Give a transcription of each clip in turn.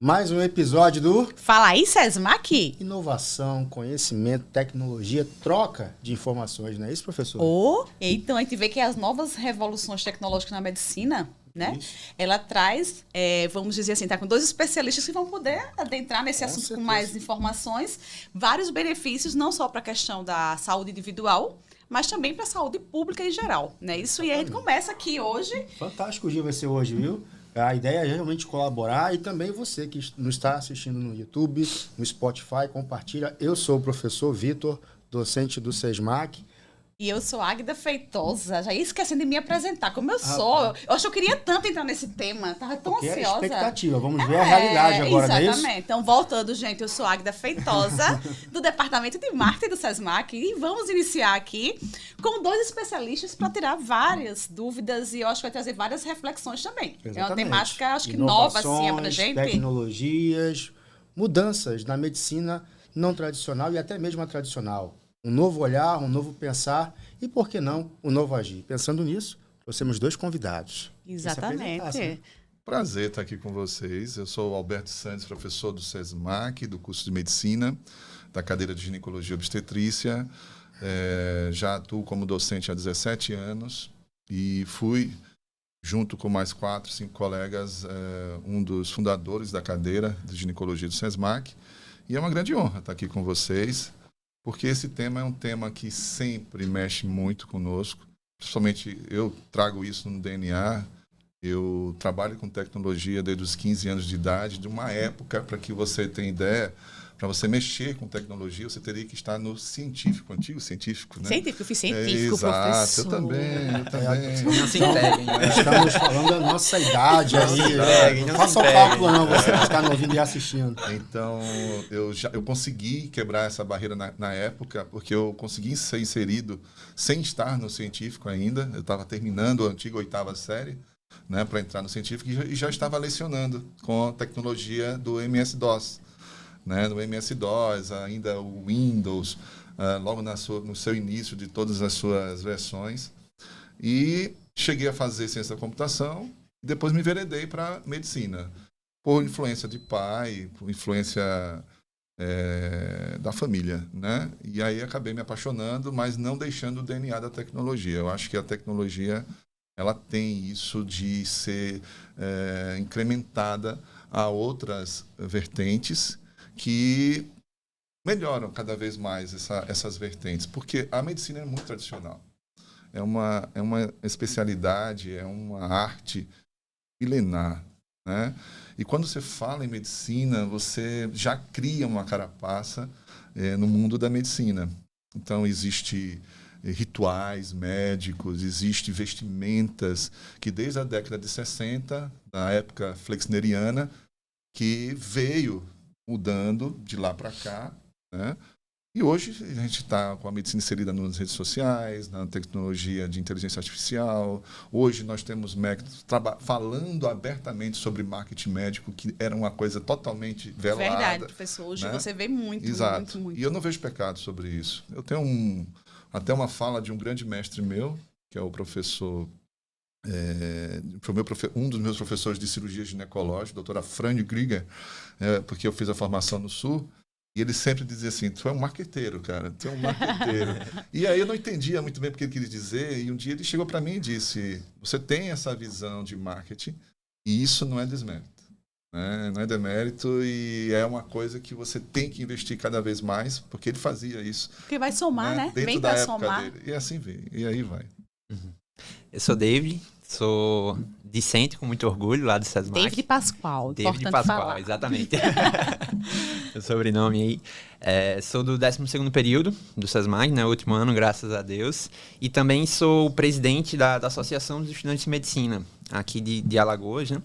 Mais um episódio do Fala aí, Sesmac. Inovação, Conhecimento, Tecnologia, Troca de Informações, não é isso, professor? Então a gente vê que as novas revoluções tecnológicas na medicina, né? Isso. Ela traz, vamos dizer assim, tá com dois especialistas que vão poder adentrar nesse assunto certeza. com mais informações, vários benefícios, não só para a questão da saúde individual, mas também para a saúde pública em geral, né? Isso, e a gente começa aqui hoje. Fantástico o dia vai ser hoje, viu? A ideia é realmente colaborar e também você que nos está assistindo no YouTube, no Spotify, compartilha. Eu sou o professor Vitor, docente do SESMAC. E eu sou Águida Feitosa, já ia esquecendo de me apresentar, como eu sou. Eu acho que eu queria tanto entrar nesse tema, tava tão Porque ansiosa. é expectativa, vamos ver a realidade agora, não é isso? Exatamente. Então, voltando, gente, eu sou Águida Feitosa, do Departamento de Marketing do SESMAC, e vamos iniciar aqui com dois especialistas para tirar várias dúvidas e eu acho que vai trazer várias reflexões também. Exatamente. É uma temática, acho que nova, assim, pra gente. Tecnologias, mudanças na medicina não tradicional e até mesmo a tradicional. Um novo olhar, um novo pensar e, por que não, um novo agir. Pensando nisso, trouxemos dois convidados. Exatamente. Prazer estar aqui com vocês. Eu sou o Alberto Santos, professor do SESMAC, do curso de Medicina, da cadeira de Ginecologia e Obstetrícia. Já atuo como docente há 17 anos e fui, junto com mais 4, 5 colegas, um dos fundadores da cadeira de Ginecologia do SESMAC. E é uma grande honra estar aqui com vocês, porque esse tema é um tema que sempre mexe muito conosco. Principalmente eu trago isso no DNA. Eu trabalho com tecnologia desde os 15 anos de idade, de uma época, para que você tenha ideia, para você mexer com tecnologia, você teria que estar no científico, antigo científico, né? Científico, eu fiz científico, exato, professor. eu também. Não se entreguem. Estamos falando da nossa idade aí. Não faça o cálculo, não, você que está nos ouvindo e assistindo. Então, eu consegui quebrar essa barreira na época, porque eu consegui ser inserido sem estar no científico ainda. Eu estava terminando a antiga 8ª série, né, para entrar no científico e já estava lecionando com a tecnologia do MS-DOS. Né, no MS-DOS, ainda o Windows, logo no seu início de todas as suas versões. E cheguei a fazer ciência da computação e depois me enveredei para medicina. Por influência de pai, por influência da família. Né? E aí acabei me apaixonando, mas não deixando o DNA da tecnologia. Eu acho que a tecnologia ela tem isso de ser incrementada a outras vertentes que melhoram cada vez mais essas vertentes, porque a medicina é muito tradicional. É uma especialidade, é uma arte milenar, né? E quando você fala em medicina, você já cria uma carapaça no mundo da medicina. Então, existe rituais médicos, existe vestimentas que desde a década de 60, na época flexneriana, que veio mudando de lá para cá, né? E hoje a gente está com a medicina inserida nas redes sociais, na tecnologia de inteligência artificial. Hoje nós temos médicos falando abertamente sobre marketing médico, que era uma coisa totalmente velada. Verdade, professor. Hoje, né? Você vê muito, Exato. muito. E eu não vejo pecado sobre isso. Eu tenho até uma fala de um grande mestre meu, que é o professor... um dos meus professores de cirurgia ginecológica, a doutora Fran Grieger, porque eu fiz a formação no Sul, e ele sempre dizia assim, tu é um marqueteiro, cara, tu é um marqueteiro. E aí eu não entendia muito bem o que ele queria dizer, e um dia ele chegou para mim e disse, você tem essa visão de marketing, e isso não é desmérito. Né? Não é demérito, e é uma coisa que você tem que investir cada vez mais, porque ele fazia isso. Porque vai somar, né? Dentro Vem da para época somar. dele. E assim vem, e aí vai. Eu sou David, sou discente com muito orgulho lá do SESMAC. David Pascoal, David importante Pascoal, falar. exatamente. O sobrenome aí. Sou do 12º período do SESMAC, né, último ano, graças a Deus. E também sou o presidente da Associação dos Estudantes de Medicina, aqui de Alagoas, né?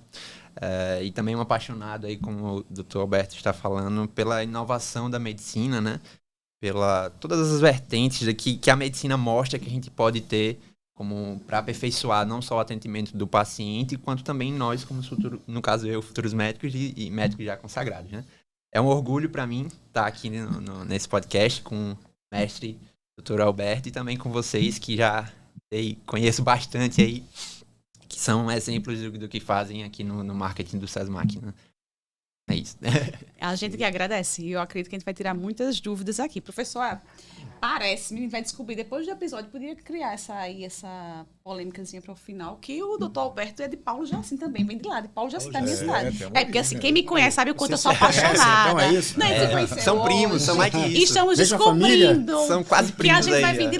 E também um apaixonado, aí, como o Dr. Alberto está falando, pela inovação da medicina, né? Pela todas as vertentes que a medicina mostra que a gente pode ter como para aperfeiçoar não só o atendimento do paciente, quanto também nós, como no caso eu, futuros médicos e médicos já consagrados, né? É um orgulho para mim estar aqui nesse podcast com o mestre Dr. Alberto e também com vocês que já conheço bastante aí, que são exemplos do que fazem aqui no marketing do SESMAC, né? É isso. A gente que agradece. E eu acredito que a gente vai tirar muitas dúvidas aqui. Professor, parece-me, vai descobrir depois do episódio, podia criar essa polêmicazinha para o final, que o doutor Alberto é de Paulo Jacim também, vem de lá, de Paulo Jacim da minha cidade. Porque assim, quem me conhece sabe o quanto eu sou apaixonada. Então é isso? Não, você conheceu São primos, hoje. são mais que E isso. estamos Mesma descobrindo São quase que a primos gente aí, vai vir de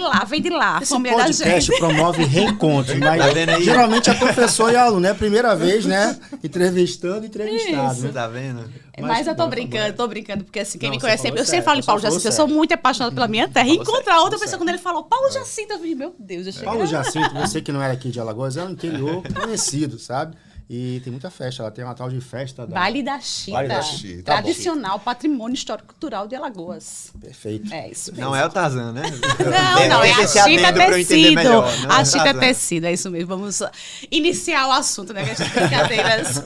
lá, a Esse família da podcast gente. promove reencontros, mas Tá vendo aí? geralmente é professor e aluno, é a primeira vez, né? Entrevistando e entrevistado. Isso. Né? Tá vendo? Mas eu tô bom, brincando, porque assim, quem Não, me você conhece falou sempre, eu sempre certo, falo de Paulo você falou Jacinto, eu sou certo. muito apaixonada pela minha terra. E Falou encontrar certo, outra pessoa, quando ele falou Paulo Jacinto, eu falei, meu Deus, eu cheguei. Paulo Jacinto, você que não era aqui de Alagoas, é um interior conhecido, sabe? E tem muita festa, ela tem uma tal de festa da... Baile da Chita. Baile da Chita, tá Tradicional, patrimônio histórico-cultural de Alagoas. Perfeito. É isso mesmo. Não é o Tarzan, né? Não, é a Esse adendo Chita pra eu entender Tecido. melhor, não é A o Chita Tarzan. Tecido, é isso mesmo. Vamos iniciar o assunto, né? Essas brincadeiras.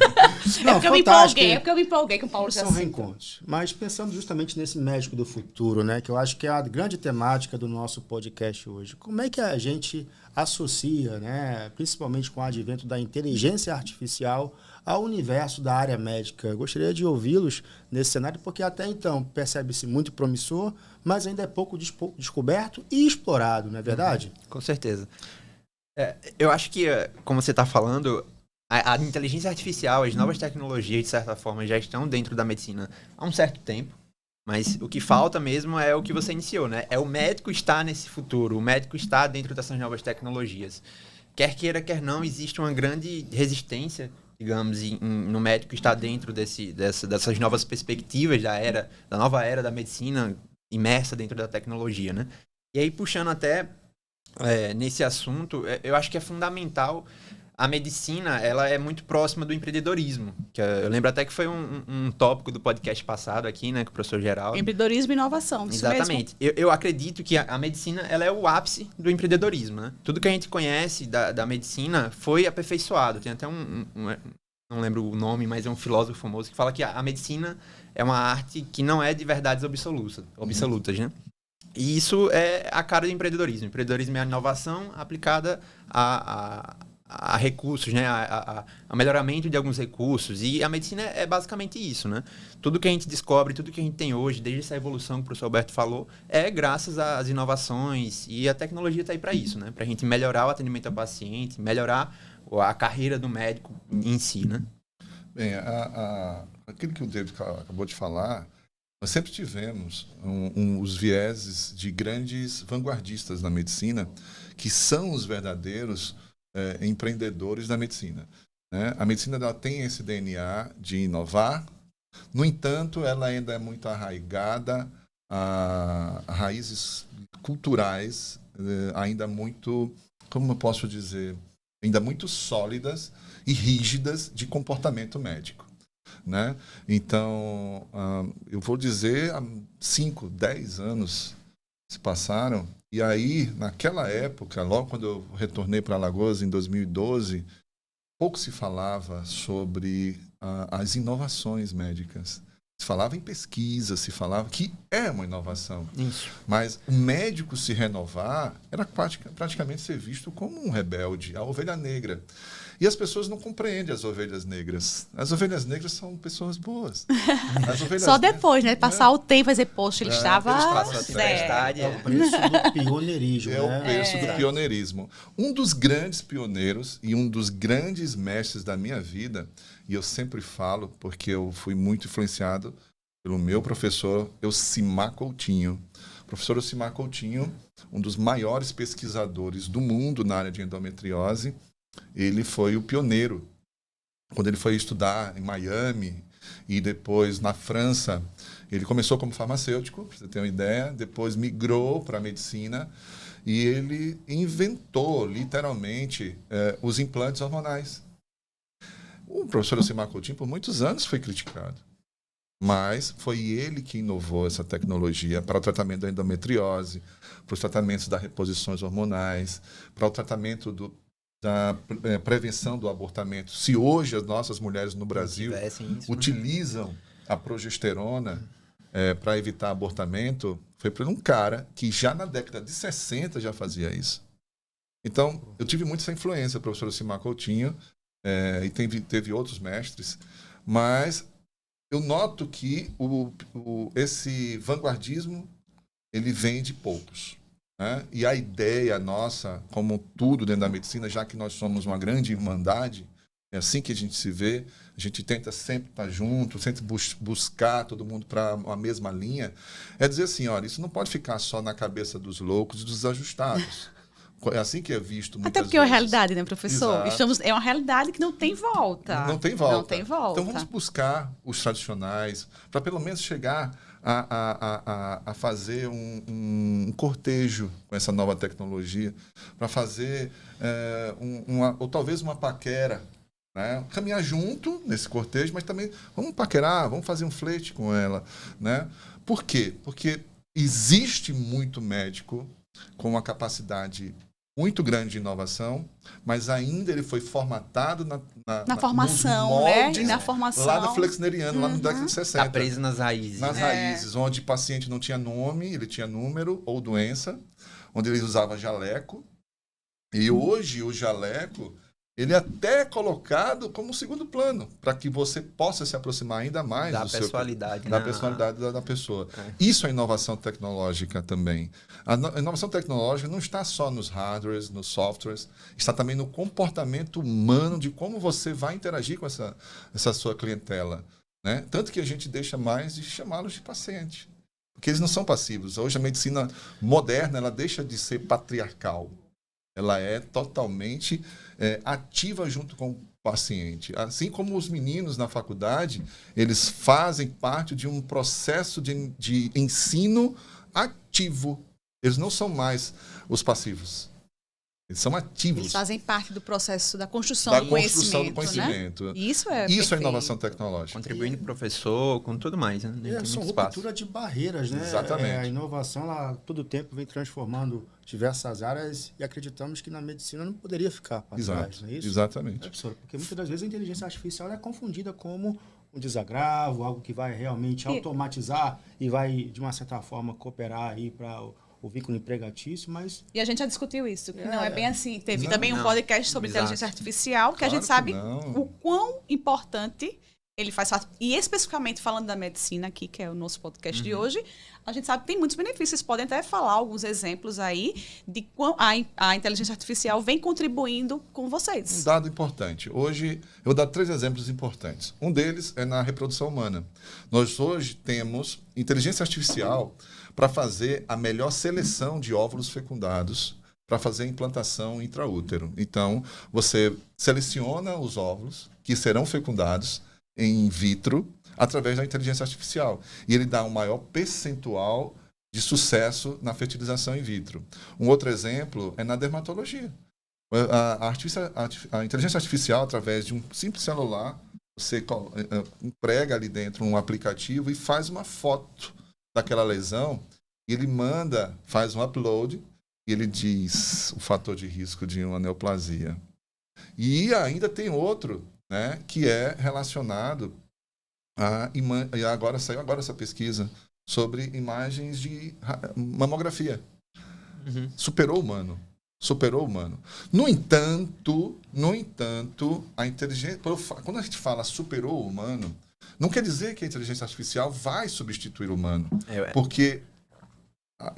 Não, é porque eu me fantástico. empolguei com o Paulo São Jacinto. reencontros. Mas pensando justamente nesse médico do futuro, né? Que eu acho que é a grande temática do nosso podcast hoje. Como é que a gente associa, né? Principalmente com o advento da inteligência artificial, ao universo da área médica? Eu gostaria de ouvi-los nesse cenário, porque até então percebe-se muito promissor, mas ainda é pouco descoberto e explorado, não é verdade? Com certeza. Eu acho que, como você está falando, a inteligência artificial, as novas tecnologias, de certa forma, já estão dentro da medicina há um certo tempo. Mas o que falta mesmo é o que você iniciou, né? É o médico estar nesse futuro, o médico estar dentro dessas novas tecnologias. Quer queira, quer não, existe uma grande resistência, digamos, no médico estar dentro dessas novas perspectivas da nova era da medicina imersa dentro da tecnologia, né? E aí, puxando até nesse assunto, eu acho que é fundamental. A medicina, ela é muito próxima do empreendedorismo. Eu lembro até que foi um tópico do podcast passado aqui, né, com o professor Geraldo. Empreendedorismo e inovação, isso Exatamente. Eu acredito que a medicina, ela é o ápice do empreendedorismo, né? Tudo que a gente conhece da medicina foi aperfeiçoado. Tem até não lembro o nome, mas é um filósofo famoso que fala que a medicina é uma arte que não é de verdades absolutas, né? E isso é a cara do empreendedorismo. O empreendedorismo é a inovação aplicada a recursos, né? A melhoramento de alguns recursos. E a medicina é basicamente isso, né? Tudo que a gente descobre, tudo que a gente tem hoje, desde essa evolução que o professor Alberto falou, é graças às inovações. E a tecnologia está aí para isso, né? Para a gente melhorar o atendimento ao paciente, melhorar a carreira do médico em si, né? Bem, aquilo que o David acabou de falar, nós sempre tivemos os vieses de grandes vanguardistas na medicina, que são os verdadeiros empreendedores da medicina, né? A medicina ela tem esse DNA de inovar, no entanto, ela ainda é muito arraigada a raízes culturais, ainda muito, como eu posso dizer, ainda muito sólidas e rígidas de comportamento médico, né? Então, eu vou dizer, há 5, 10 anos se passaram, e aí, naquela época, logo quando eu retornei para Alagoas, em 2012, pouco se falava sobre as inovações médicas. Se falava em pesquisa, se falava que é uma inovação. Isso. Mas o médico se renovar era praticamente ser visto como um rebelde, a ovelha negra. E as pessoas não compreendem as ovelhas negras. As ovelhas negras são pessoas boas. Só depois, né? Passar o tempo e dizer, poxa, ele estava... É o preço do pioneirismo. É o preço do pioneirismo. Um dos grandes pioneiros e um dos grandes mestres da minha vida, e eu sempre falo, porque eu fui muito influenciado pelo meu professor Elcimar Coutinho. O professor Elcimar Coutinho, um dos maiores pesquisadores do mundo na área de endometriose, ele foi o pioneiro. Quando ele foi estudar em Miami e depois na França, ele começou como farmacêutico, para você ter uma ideia, depois migrou para a medicina e ele inventou, literalmente, os implantes hormonais. O professor Elcimar Coutinho, por muitos anos, foi criticado. Mas foi ele que inovou essa tecnologia para o tratamento da endometriose, para os tratamentos das reposições hormonais, para o tratamento da prevenção do abortamento. Se hoje as nossas mulheres no Brasil utilizam a progesterona para evitar abortamento, foi por um cara que já na década de 60 já fazia isso. Então, eu tive muito essa influência, o professor Elcimar Coutinho, e teve outros mestres, mas eu noto que esse vanguardismo ele vem de poucos. Né? E a ideia nossa, como tudo dentro da medicina, já que nós somos uma grande irmandade, é assim que a gente se vê, a gente tenta sempre estar junto, sempre buscar todo mundo para uma mesma linha, é dizer assim, olha, isso não pode ficar só na cabeça dos loucos e dos desajustados. É assim que é visto muitas Até porque é uma vezes. realidade, né, professor? Exato. É uma realidade que não tem volta. Não tem volta. Não tem volta. Então vamos buscar os tradicionais, para pelo menos chegar a fazer um cortejo com essa nova tecnologia, para fazer ou talvez uma paquera, né? Caminhar junto nesse cortejo, mas também vamos paquerar, vamos fazer um flerte com ela. Né? Por quê? Porque existe muito médico com uma capacidade muito grande de inovação, mas ainda ele foi formatado na formação, né? E na formação. Lá no flexneriano, lá no década de 60. Tá preso nas raízes. Nas raízes, onde o paciente não tinha nome, ele tinha número ou doença, onde ele usava jaleco. E hoje o jaleco, ele até é colocado como segundo plano, para que você possa se aproximar ainda mais da personalidade, da personalidade da pessoa. Isso é inovação tecnológica também. A inovação tecnológica não está só nos hardwares, nos softwares, está também no comportamento humano de como você vai interagir com essa sua clientela. Né? Tanto que a gente deixa mais de chamá-los de paciente. Porque eles não são passivos. Hoje a medicina moderna ela deixa de ser patriarcal. Ela é totalmente ativa junto com o paciente. Assim como os meninos na faculdade, eles fazem parte de um processo de ensino ativo. Eles não são mais os passivos. Eles são ativos. Eles fazem parte do processo da construção do conhecimento. Né? Isso é inovação tecnológica. Contribuindo com o professor, com tudo mais. Né? São ruptura de barreiras, né? Exatamente. A inovação, ela, todo tempo, vem transformando diversas áreas e acreditamos que na medicina não poderia ficar para trás, não é isso? Exatamente. Professor, porque muitas das vezes a inteligência artificial é confundida como um desagravo, algo que vai realmente automatizar e vai, de uma certa forma, cooperar aí para o vínculo empregatício, mas... E a gente já discutiu isso, que não é bem assim. Teve também um podcast sobre inteligência artificial, que Claro a gente sabe não. o quão importante ele faz. E especificamente falando da medicina aqui, que é o nosso podcast de hoje, a gente sabe que tem muitos benefícios. Vocês podem até falar alguns exemplos aí de quão a inteligência artificial vem contribuindo com vocês. Um dado importante. Hoje, eu vou dar 3 exemplos importantes. Um deles é na reprodução humana. Nós hoje temos inteligência artificial para fazer a melhor seleção de óvulos fecundados para fazer a implantação intraútero. Então, você seleciona os óvulos que serão fecundados in vitro através da inteligência artificial. E ele dá um maior percentual de sucesso na fertilização in vitro. Um outro exemplo é na dermatologia. A inteligência artificial, através de um simples celular, você emprega ali dentro um aplicativo e faz uma foto daquela lesão, e ele faz um upload, e ele diz o fator de risco de uma neoplasia. E ainda tem outro, né, que é relacionado e agora saiu essa pesquisa sobre imagens de mamografia. Superou o humano. No entanto, a inteligência, quando a gente fala superou o humano, não quer dizer que a inteligência artificial vai substituir o humano. Porque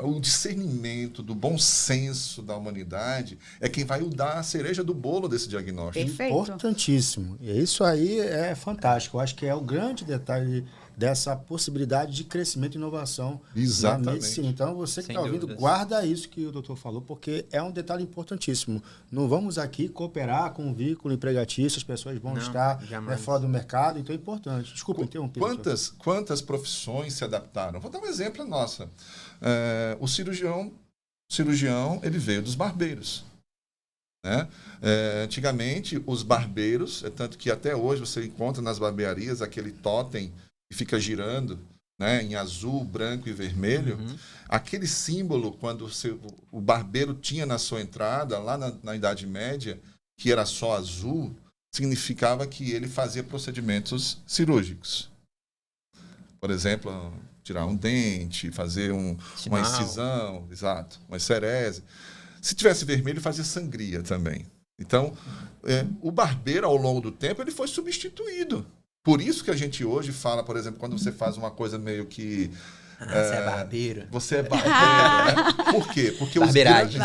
o discernimento do bom senso da humanidade é quem vai dar a cereja do bolo desse diagnóstico. Perfeito. Importantíssimo. E isso aí é fantástico. Eu acho que é o grande detalhe dessa possibilidade de crescimento e inovação na medicina. Então, você que está ouvindo, guarda isso que o doutor falou, porque é um detalhe importantíssimo. Não vamos aqui cooperar com o vínculo empregatício, as pessoas vão estar fora do mercado, então é importante. Desculpa, interromper. Quantas profissões se adaptaram? Vou dar um exemplo nossa. O cirurgião, ele veio dos barbeiros. Né? Antigamente, os barbeiros, tanto que até hoje você encontra nas barbearias aquele totem que fica girando, né, em azul, branco e vermelho. Aquele símbolo, quando o barbeiro tinha na sua entrada, lá na Idade Média, que era só azul, significava que ele fazia procedimentos cirúrgicos. Por exemplo, tirar um dente, fazer uma incisão, exato, uma esferese. Se tivesse vermelho, fazia sangria também. Então, o barbeiro, ao longo do tempo, ele foi substituído. Por isso que a gente hoje fala, por exemplo, quando você faz uma coisa meio que... Você é barbeiro. Você é barbeiro, né? Por quê? Porque Barbeiragem.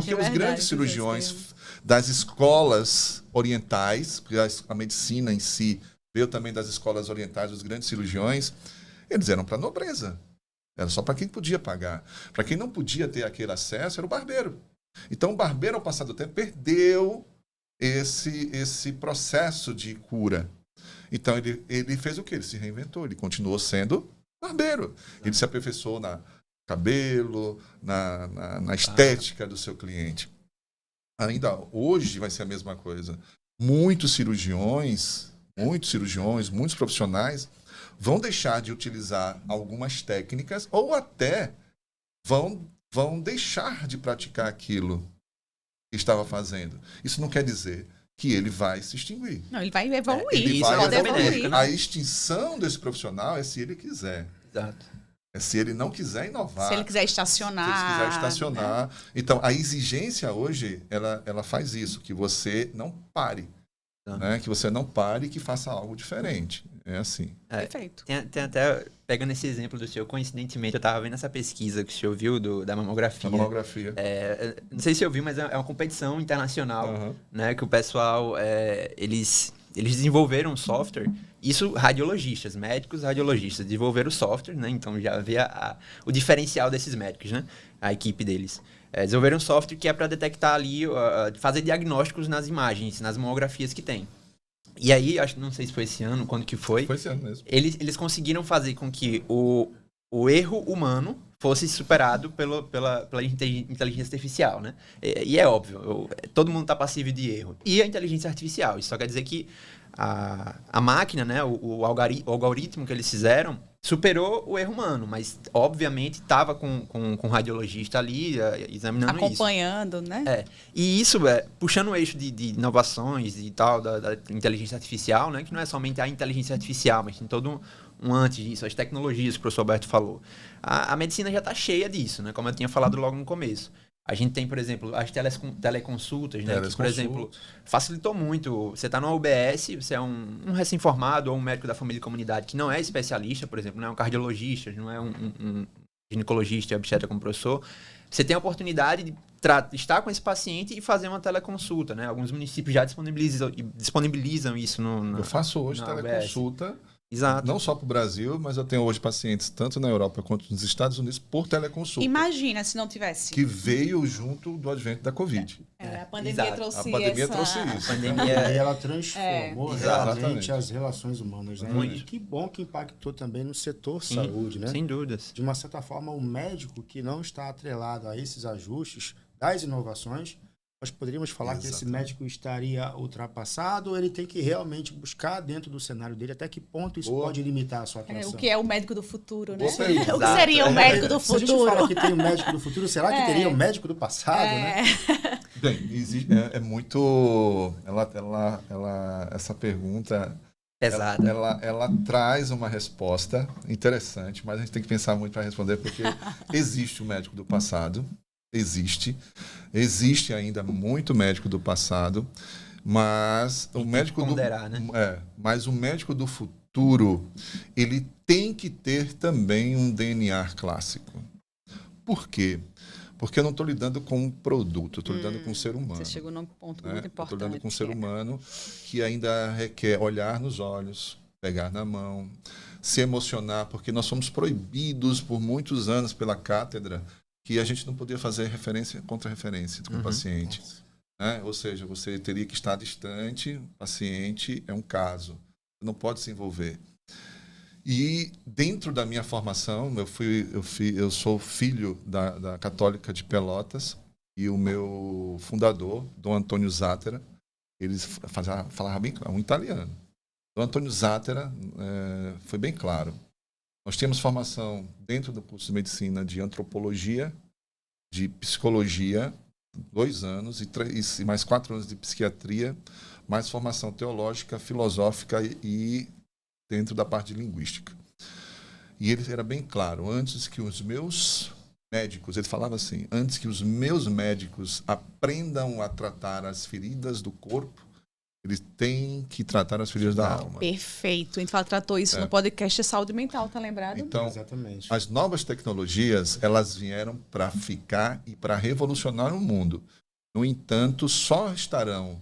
Porque os grandes cirurgiões das escolas orientais, porque a medicina em si veio também das escolas orientais, os grandes cirurgiões, eles eram para nobreza. Era só para quem podia pagar. Para quem não podia ter aquele acesso, era o barbeiro. Então, o barbeiro, ao passar do tempo, perdeu esse processo de cura. Então, ele fez o quê? Ele se reinventou, ele continuou sendo barbeiro. Ele se aperfeiçoou no cabelo, na estética do seu cliente. Ainda hoje vai ser a mesma coisa. Muitos cirurgiões, muitos profissionais vão deixar de utilizar algumas técnicas ou até vão deixar de praticar aquilo que estava fazendo. Isso não quer dizer que ele vai se extinguir. Não, ele vai evoluir. Ele isso vai pode evoluir. A extinção desse profissional é se ele quiser. Exato. É se ele não quiser inovar. Se ele quiser estacionar. Se ele quiser estacionar. Né? Então, a exigência hoje, ela faz isso, que você não pare. Né? Que você não pare e que faça algo diferente. É assim. Perfeito. Tem até, pegando esse exemplo do senhor, coincidentemente, eu estava vendo essa pesquisa que o senhor viu da mamografia. Da mamografia. Não sei se eu vi, mas é uma competição internacional, né? Que o pessoal, eles desenvolveram um software, isso radiologistas, médicos radiologistas, desenvolveram o software, né? Então já vê o diferencial desses médicos, né? A equipe deles. Desenvolveram um software que é para detectar ali, fazer diagnósticos nas imagens, nas mamografias que tem. E aí, não sei se foi esse ano, quando que foi. Foi esse ano mesmo. Eles conseguiram fazer com que o erro humano fosse superado pela inteligência artificial, né? E é óbvio, todo mundo está passível de erro. E a inteligência artificial, isso só quer dizer que a máquina, né, o algoritmo que eles fizeram, superou o erro humano, mas obviamente estava com um radiologista ali examinando acompanhando, isso. Né? E isso, puxando o eixo de inovações e tal, da inteligência artificial, né, que não é somente a inteligência artificial, mas tem todo um antes disso, as tecnologias que o professor Alberto falou. A medicina já está cheia disso, né, como eu tinha falado logo no começo. A gente tem, por exemplo, as teleconsultas, né? Que, por exemplo, facilitou muito. Você está no UBS, você é um recém-formado ou um médico da família e comunidade que não é especialista, por exemplo, não é um cardiologista, não é um ginecologista, obstetra como professor. Você tem a oportunidade de estar com esse paciente e fazer uma teleconsulta, né? Alguns municípios já disponibilizam isso no Eu faço hoje teleconsulta. UBS. Exato. Não só para o Brasil, mas eu tenho hoje pacientes tanto na Europa quanto nos Estados Unidos por teleconsulta. Imagina se não tivesse. Que veio junto do advento da Covid. A pandemia trouxe isso. A pandemia trouxe isso. A pandemia ela transformou realmente as relações humanas. Né? Muito. E que bom que impactou também no setor saúde. Né? Sem dúvidas. De uma certa forma, o médico que não está atrelado a esses ajustes das inovações, nós poderíamos falar que esse médico estaria ultrapassado ou ele tem que realmente buscar dentro do cenário dele até que ponto isso pode limitar a sua atuação? O que é o médico do futuro, né? O que seria o médico do futuro? Se a gente fala que tem o médico do futuro, será que teria o médico do passado, né? Bem, é muito... essa pergunta... Pesada. Ela traz uma resposta interessante, mas a gente tem que pensar muito para responder, porque existe o médico do passado, existe ainda muito médico do passado, mas o médico mas o médico do futuro, ele tem que ter também um DNA clássico. Por quê? Porque eu não estou lidando com um produto, eu estou lidando com um ser humano. Você chegou num ponto muito importante. Estou lidando com um ser humano que ainda requer olhar nos olhos, pegar na mão, se emocionar, porque nós fomos proibidos por muitos anos pela cátedra que a gente não podia fazer contra-referência com o paciente. Né? Ou seja, você teria que estar distante, o paciente é um caso, não pode se envolver. E dentro da minha formação, eu sou filho da Católica de Pelotas e o meu fundador, Dom Antônio Zattera, ele falava bem claro, um italiano. Dom Antônio Zattera foi bem claro. Nós temos formação dentro do curso de medicina de antropologia, de psicologia, 2 anos, e mais 4 anos de psiquiatria, mais formação teológica, filosófica e dentro da parte de linguística. E ele era bem claro, antes que os meus médicos, ele falava assim, antes que os meus médicos aprendam a tratar as feridas do corpo, Eles têm que tratar as feridas da alma. Perfeito. A gente tratou isso no podcast de saúde mental, tá lembrado? Então, Exatamente. as novas tecnologias, elas vieram para ficar e para revolucionar o mundo. No entanto, só estarão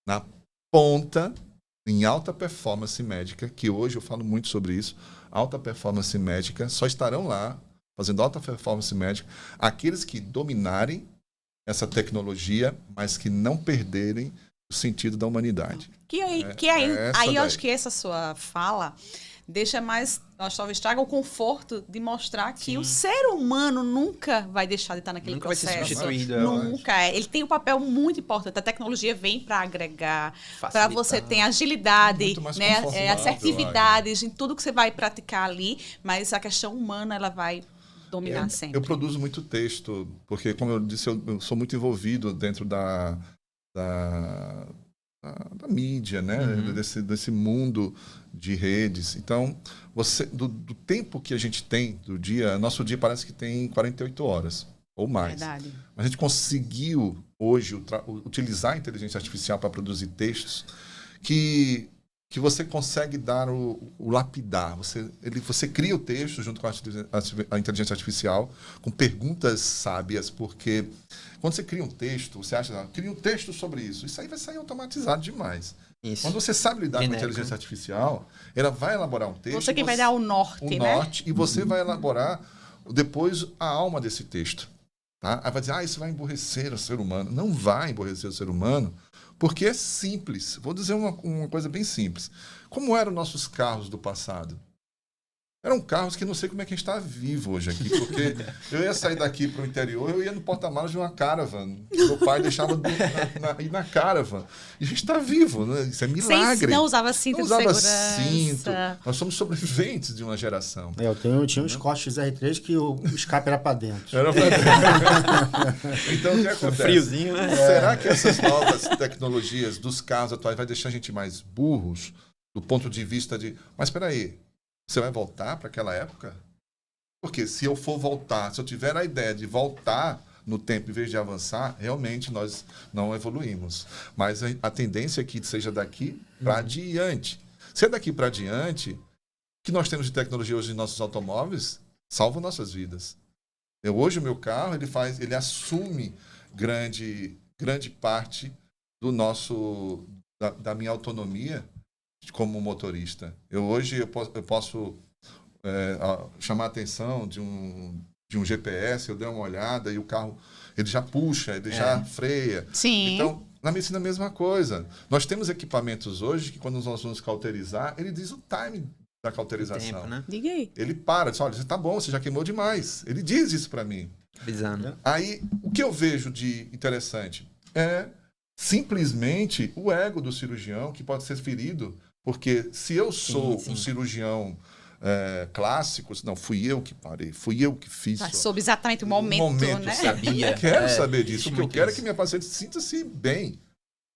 na ponta, em alta performance médica, que hoje eu falo muito sobre isso, alta performance médica, só estarão lá, fazendo alta performance médica, aqueles que dominarem essa tecnologia, mas que não perderem o sentido da humanidade. Aí eu acho que essa sua fala deixa mais, nós talvez traga o conforto de mostrar que o ser humano nunca vai deixar de estar naquele processo. Vai ser substituído. Nunca. Ele tem um papel muito importante. A tecnologia vem para agregar, para você ter agilidade, né, assertividade em tudo que você vai praticar ali, mas a questão humana ela vai dominar sempre. Eu produzo muito texto, porque, como eu disse, eu sou muito envolvido dentro da mídia, né? Desse mundo de redes. Então, do tempo que a gente tem do dia, nosso dia parece que tem 48 horas ou mais. Verdade. Mas a gente conseguiu hoje utilizar a inteligência artificial para produzir textos que você consegue dar o lapidar. Você cria o texto junto com a inteligência artificial com perguntas sábias, porque quando você cria um texto, você acha, cria um texto sobre isso. Isso aí vai sair automatizado demais. Isso. Quando você sabe lidar com a inteligência artificial, ela vai elaborar um texto. Você que vai dar o norte, né? E você vai elaborar depois a alma desse texto. Tá? Aí vai dizer, isso vai emburrecer o ser humano. Não vai emburrecer o ser humano, porque é simples. Vou dizer uma coisa bem simples. Como eram nossos carros do passado? Eram carros que não sei como é que a gente está vivo hoje aqui, porque eu ia sair daqui para o interior, eu ia no porta-malas de uma Caravan. Meu pai deixava ir na Caravan. E a gente está vivo, né? Isso é milagre. Não usava cinto de segurança. Nós somos sobreviventes de uma geração. Eu tinha uns Corsa XR3 que o escape era para dentro. Era para dentro. Então, o que acontece? Friozinho, né? Será que essas novas tecnologias dos carros atuais vai deixar a gente mais burros do ponto de vista de... Mas espera aí. Você vai voltar para aquela época? Porque se eu for voltar, se eu tiver a ideia de voltar no tempo em vez de avançar, realmente nós não evoluímos. Mas a tendência é que seja daqui para adiante. Se é daqui para adiante, o que nós temos de tecnologia hoje em nossos automóveis salva nossas vidas. Hoje o meu carro ele assume grande parte da minha autonomia como motorista. Hoje eu posso chamar a atenção de um GPS, eu dei uma olhada e o carro ele já puxa, ele já freia. Sim. Então, na medicina a mesma coisa. Nós temos equipamentos hoje que quando nós vamos cauterizar, ele diz o time da cauterização. Tempo, né? Diga aí. Ele para, diz, olha, você tá bom, você já queimou demais. Ele diz isso para mim. Bizarro. Aí, o que eu vejo de interessante é simplesmente o ego do cirurgião que pode ser ferido. Porque se eu sou um cirurgião clássico, não, fui eu que parei, fui eu que fiz. Soube exatamente o momento, né? Sabia. Eu quero saber disso. O que eu quero é que minha paciente sinta-se bem.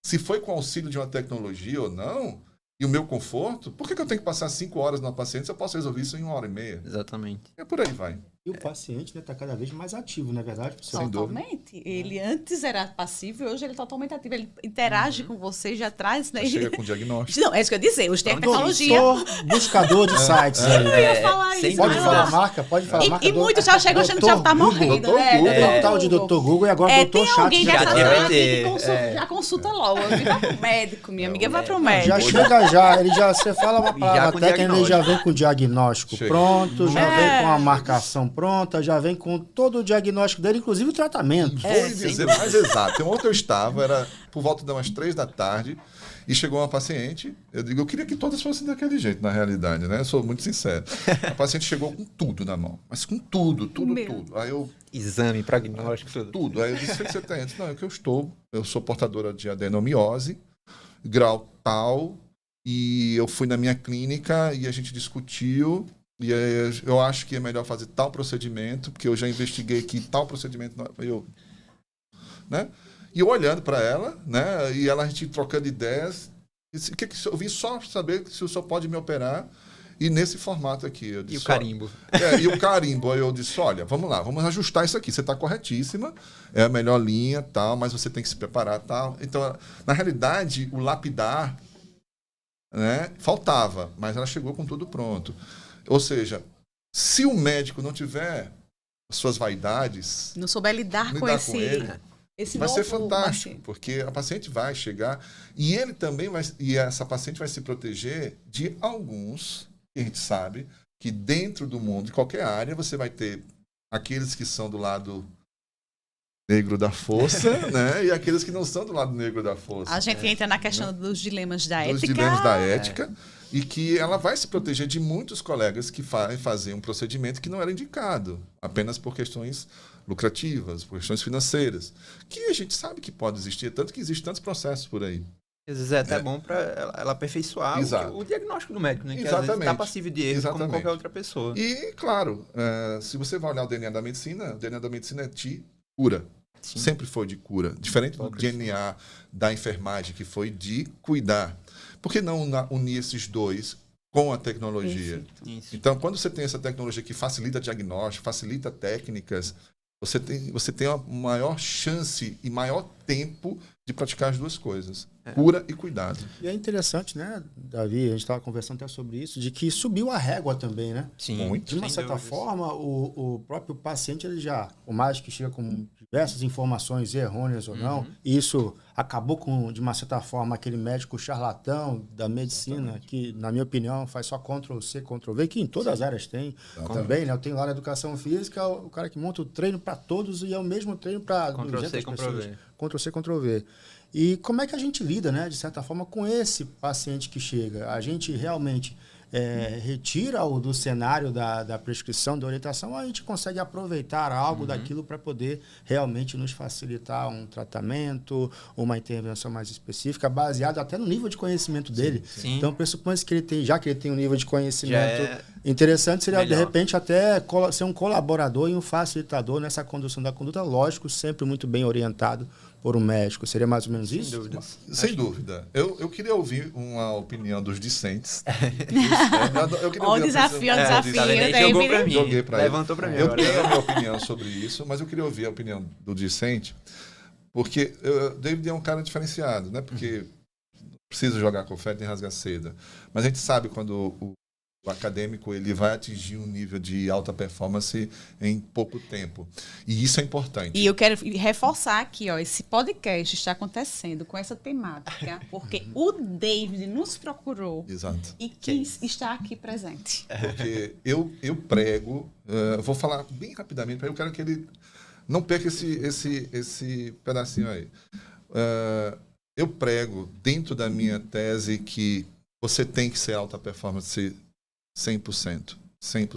Se foi com auxílio de uma tecnologia ou não, e o meu conforto, por que eu tenho que passar 5 horas numa paciente se eu posso resolver isso em 1h30? Exatamente. É por aí vai. E o paciente está cada vez mais ativo, não é verdade? Totalmente. Ele antes era passivo e hoje ele é totalmente ativo. Ele interage com você, já traz... Né? Chega com diagnóstico. Não, é isso que eu ia dizer. Hoje tem a tecnologia. Buscador de sites. Eu ia falar isso. Pode falar a marca? Pode falar a marca. E muitos já chegam achando que já está morrendo, né? O tal de Dr. Google e agora Dr. Chat. Tem alguém dessa área ter. que já consulta logo. Vai pro médico, minha amiga, vai pro médico. Já chega você fala uma palavra técnica, ele já vem com o diagnóstico pronto, já vem com a marcação pronta, já vem com todo o diagnóstico dele, inclusive o tratamento. Vou lhe dizer mais exato. Ontem eu estava, era por volta de umas 3 da tarde, e chegou uma paciente, eu queria que todas fossem daquele jeito, na realidade, né? Eu sou muito sincero. A paciente chegou com tudo na mão, mas com tudo. Aí eu... Exame, prognóstico, tudo. Aí eu disse, o que você tem? Eu disse, não, é que eu sou portadora de adenomiose, grau tal, e eu fui na minha clínica e a gente discutiu, e eu acho que é melhor fazer tal procedimento, porque eu já investiguei que tal procedimento... né? E eu olhando para ela, né? E a gente trocando ideias. Eu vim só saber se o senhor pode me operar. E nesse formato aqui, eu disse... E o carimbo. E o carimbo, aí eu disse, olha, vamos lá, vamos ajustar isso aqui. Você está corretíssima, é a melhor linha, tal, mas você tem que se preparar, tal. Então, na realidade, o lapidar, né, faltava, mas ela chegou com tudo pronto. Ou seja, se o médico não tiver suas vaidades... Não souber lidar com esse vai ser fantástico, porque a paciente vai chegar e ele também vai, e essa paciente vai se proteger de alguns, que a gente sabe, que dentro do mundo, de qualquer área, você vai ter aqueles que são do lado negro da força, né? E aqueles que não são do lado negro da força. A gente entra na questão dos dilemas da ética. Dos dilemas da ética. E que ela vai se proteger de muitos colegas que fazem um procedimento que não era indicado, apenas por questões lucrativas, por questões financeiras, que a gente sabe que pode existir, tanto que existem tantos processos por aí. Às vezes é até bom para ela aperfeiçoar o diagnóstico do médico, né? Que às vezes está passível de erro como qualquer outra pessoa. E, claro, se você vai olhar o DNA da medicina é de cura. Sim. Sempre foi de cura. Diferente do DNA da enfermagem, que foi de cuidar. Por que não unir esses dois com a tecnologia? Isso. Então, quando você tem essa tecnologia que facilita diagnóstico, facilita técnicas, você tem uma maior chance e maior tempo de praticar as duas coisas. Cura e cuidado. E é interessante, né, Davi, a gente estava conversando até sobre isso, de que subiu a régua também, né? Sim. Muito. De uma certa forma, o próprio paciente, o médico que chega com diversas informações errôneas ou não, e isso acabou com, de uma certa forma, aquele médico charlatão da medicina, que, na minha opinião, faz só Ctrl-C, Ctrl-V, que em todas as áreas tem também, né? Eu tenho lá na educação física, o cara que monta o treino para todos e é o mesmo treino para 200 pessoas. Ctrl-C, Ctrl-V. E como é que a gente lida, né, de certa forma, com esse paciente que chega? A gente realmente retira-o do cenário da prescrição, da orientação, ou a gente consegue aproveitar algo daquilo para poder realmente nos facilitar um tratamento, uma intervenção mais específica, baseado até no nível de conhecimento dele. Sim. Então, pressupõe-se que já que ele tem um nível de conhecimento interessante, seria, de repente, até ser um colaborador e um facilitador nessa condução da conduta, lógico, sempre muito bem orientado por um médico. Seria mais ou menos isso? Sem dúvida. Eu queria ouvir uma opinião dos discentes. O desafio. Jogou para mim. Joguei para ele. Levantou para mim. Eu tenho a minha opinião sobre isso, mas eu queria ouvir a opinião do discente, porque David é um cara diferenciado, né? Porque não precisa jogar confete nem rasgar seda. Mas a gente sabe quando o acadêmico ele vai atingir um nível de alta performance em pouco tempo. E isso é importante. E eu quero reforçar aqui, esse podcast está acontecendo com essa temática, porque o David nos procurou. Exato. E quis estar aqui presente. Porque eu prego, vou falar bem rapidamente, porque eu quero que ele não perca esse pedacinho aí. Eu prego dentro da minha tese que você tem que ser alta performance 100%. Se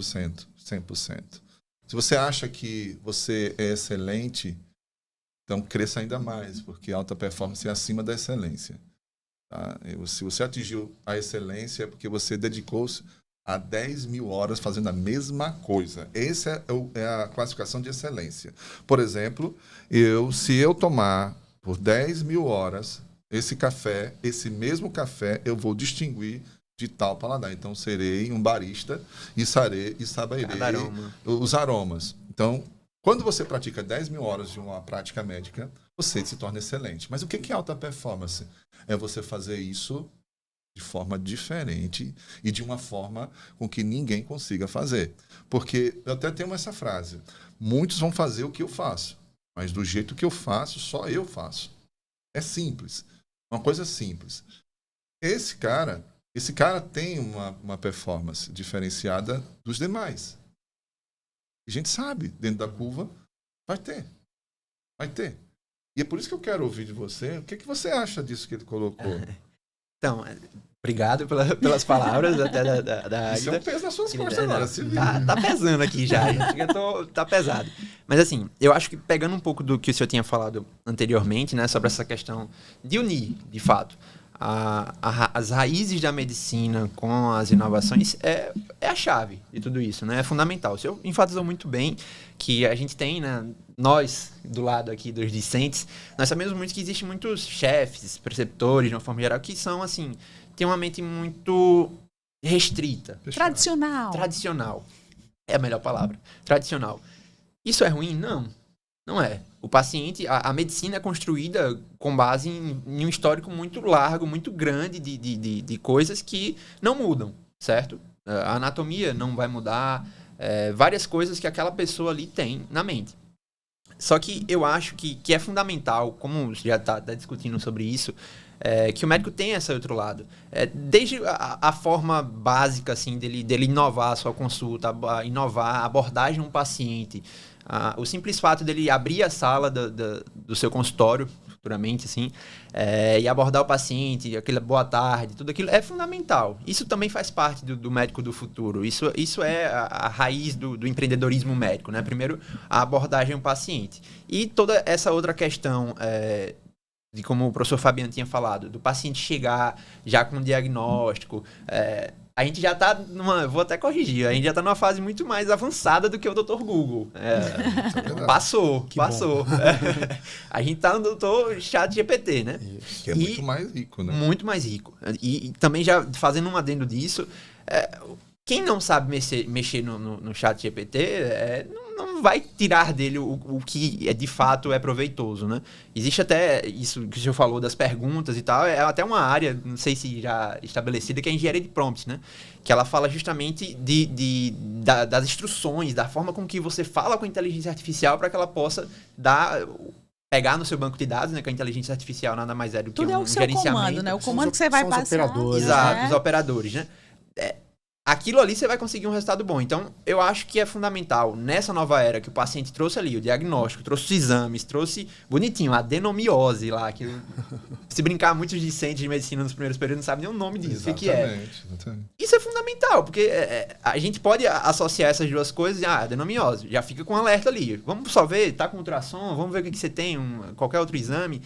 você acha que você é excelente, então cresça ainda mais, porque alta performance é acima da excelência. Tá? Se você atingiu a excelência, é porque você dedicou-se a 10 mil horas fazendo a mesma coisa. Essa é a classificação de excelência. Por exemplo, se eu tomar por 10 mil horas esse mesmo café, eu vou distinguir de tal paladar. Então, serei um barista e saberei os aromas. Então, quando você pratica 10 mil horas de uma prática médica, você se torna excelente. Mas o que é alta performance? É você fazer isso de forma diferente e de uma forma com que ninguém consiga fazer. Porque eu até tenho essa frase: muitos vão fazer o que eu faço, mas do jeito que eu faço, só eu faço. É simples. Uma coisa simples. Esse cara tem uma performance diferenciada dos demais. A gente sabe, dentro da curva, vai ter. E é por isso que eu quero ouvir de você, o que você acha disso que ele colocou? Então, obrigado pelas palavras até da Águida. Isso é um peso nas suas costas agora, se vira. Tá pesando aqui já, gente. Tá pesado. Mas assim, eu acho que pegando um pouco do que o senhor tinha falado anteriormente, né, sobre essa questão de unir, de fato, as raízes da medicina com as inovações é a chave de tudo isso, né? É fundamental. O senhor enfatizou muito bem que a gente tem, né, nós, do lado aqui dos discentes, nós sabemos muito que existem muitos chefes, preceptores, de uma forma geral, que são, assim, têm uma mente muito restrita. Tradicional. É a melhor palavra. Tradicional. Isso é ruim? Não. Não é. O paciente, a medicina é construída com base em um histórico muito largo, muito grande de coisas que não mudam, certo? A anatomia não vai mudar, várias coisas que aquela pessoa ali tem na mente. Só que eu acho que é fundamental, como já está discutindo sobre isso, que o médico tenha esse outro lado. Desde a forma básica assim, dele inovar a sua consulta, inovar a abordagem de um paciente. O simples fato dele abrir a sala do seu consultório, futuramente, assim, e abordar o paciente, aquela boa tarde, tudo aquilo é fundamental. Isso também faz parte do médico do futuro. Isso é a raiz do empreendedorismo médico, né? Primeiro, a abordagem do paciente. E toda essa outra questão, de como o professor Fabiano tinha falado, do paciente chegar já com um diagnóstico. A gente já está vou até corrigir, a gente já está numa fase muito mais avançada do que o Dr. Google. Passou. A gente está no Dr. ChatGPT, né? Que é muito mais rico, né? Muito mais rico. E também já fazendo um adendo disso, quem não sabe mexer no ChatGPT não vai tirar dele o que de fato é proveitoso, né? Existe até isso que o senhor falou das perguntas e tal, é até uma área, não sei se já estabelecida, que é a engenharia de prompts, né? Que ela fala justamente das instruções, da forma com que você fala com a inteligência artificial para que ela possa pegar no seu banco de dados, né? Que a inteligência artificial nada mais é do que Tudo é o seu comando, né? O comando que você vai passar. Operadores. Exato, os operadores, né? Aquilo ali você vai conseguir um resultado bom. Então, eu acho que é fundamental, nessa nova era, que o paciente trouxe ali o diagnóstico, trouxe os exames, trouxe bonitinho, a adenomiose lá, que se brincar, muitos discentes de medicina nos primeiros períodos não sabem nem o nome disso, o que é. Exatamente. Isso é fundamental, porque a gente pode associar essas duas coisas e, adenomiose, já fica com um alerta ali. Vamos só ver, tá com ultrassom, vamos ver o que você tem, qualquer outro exame.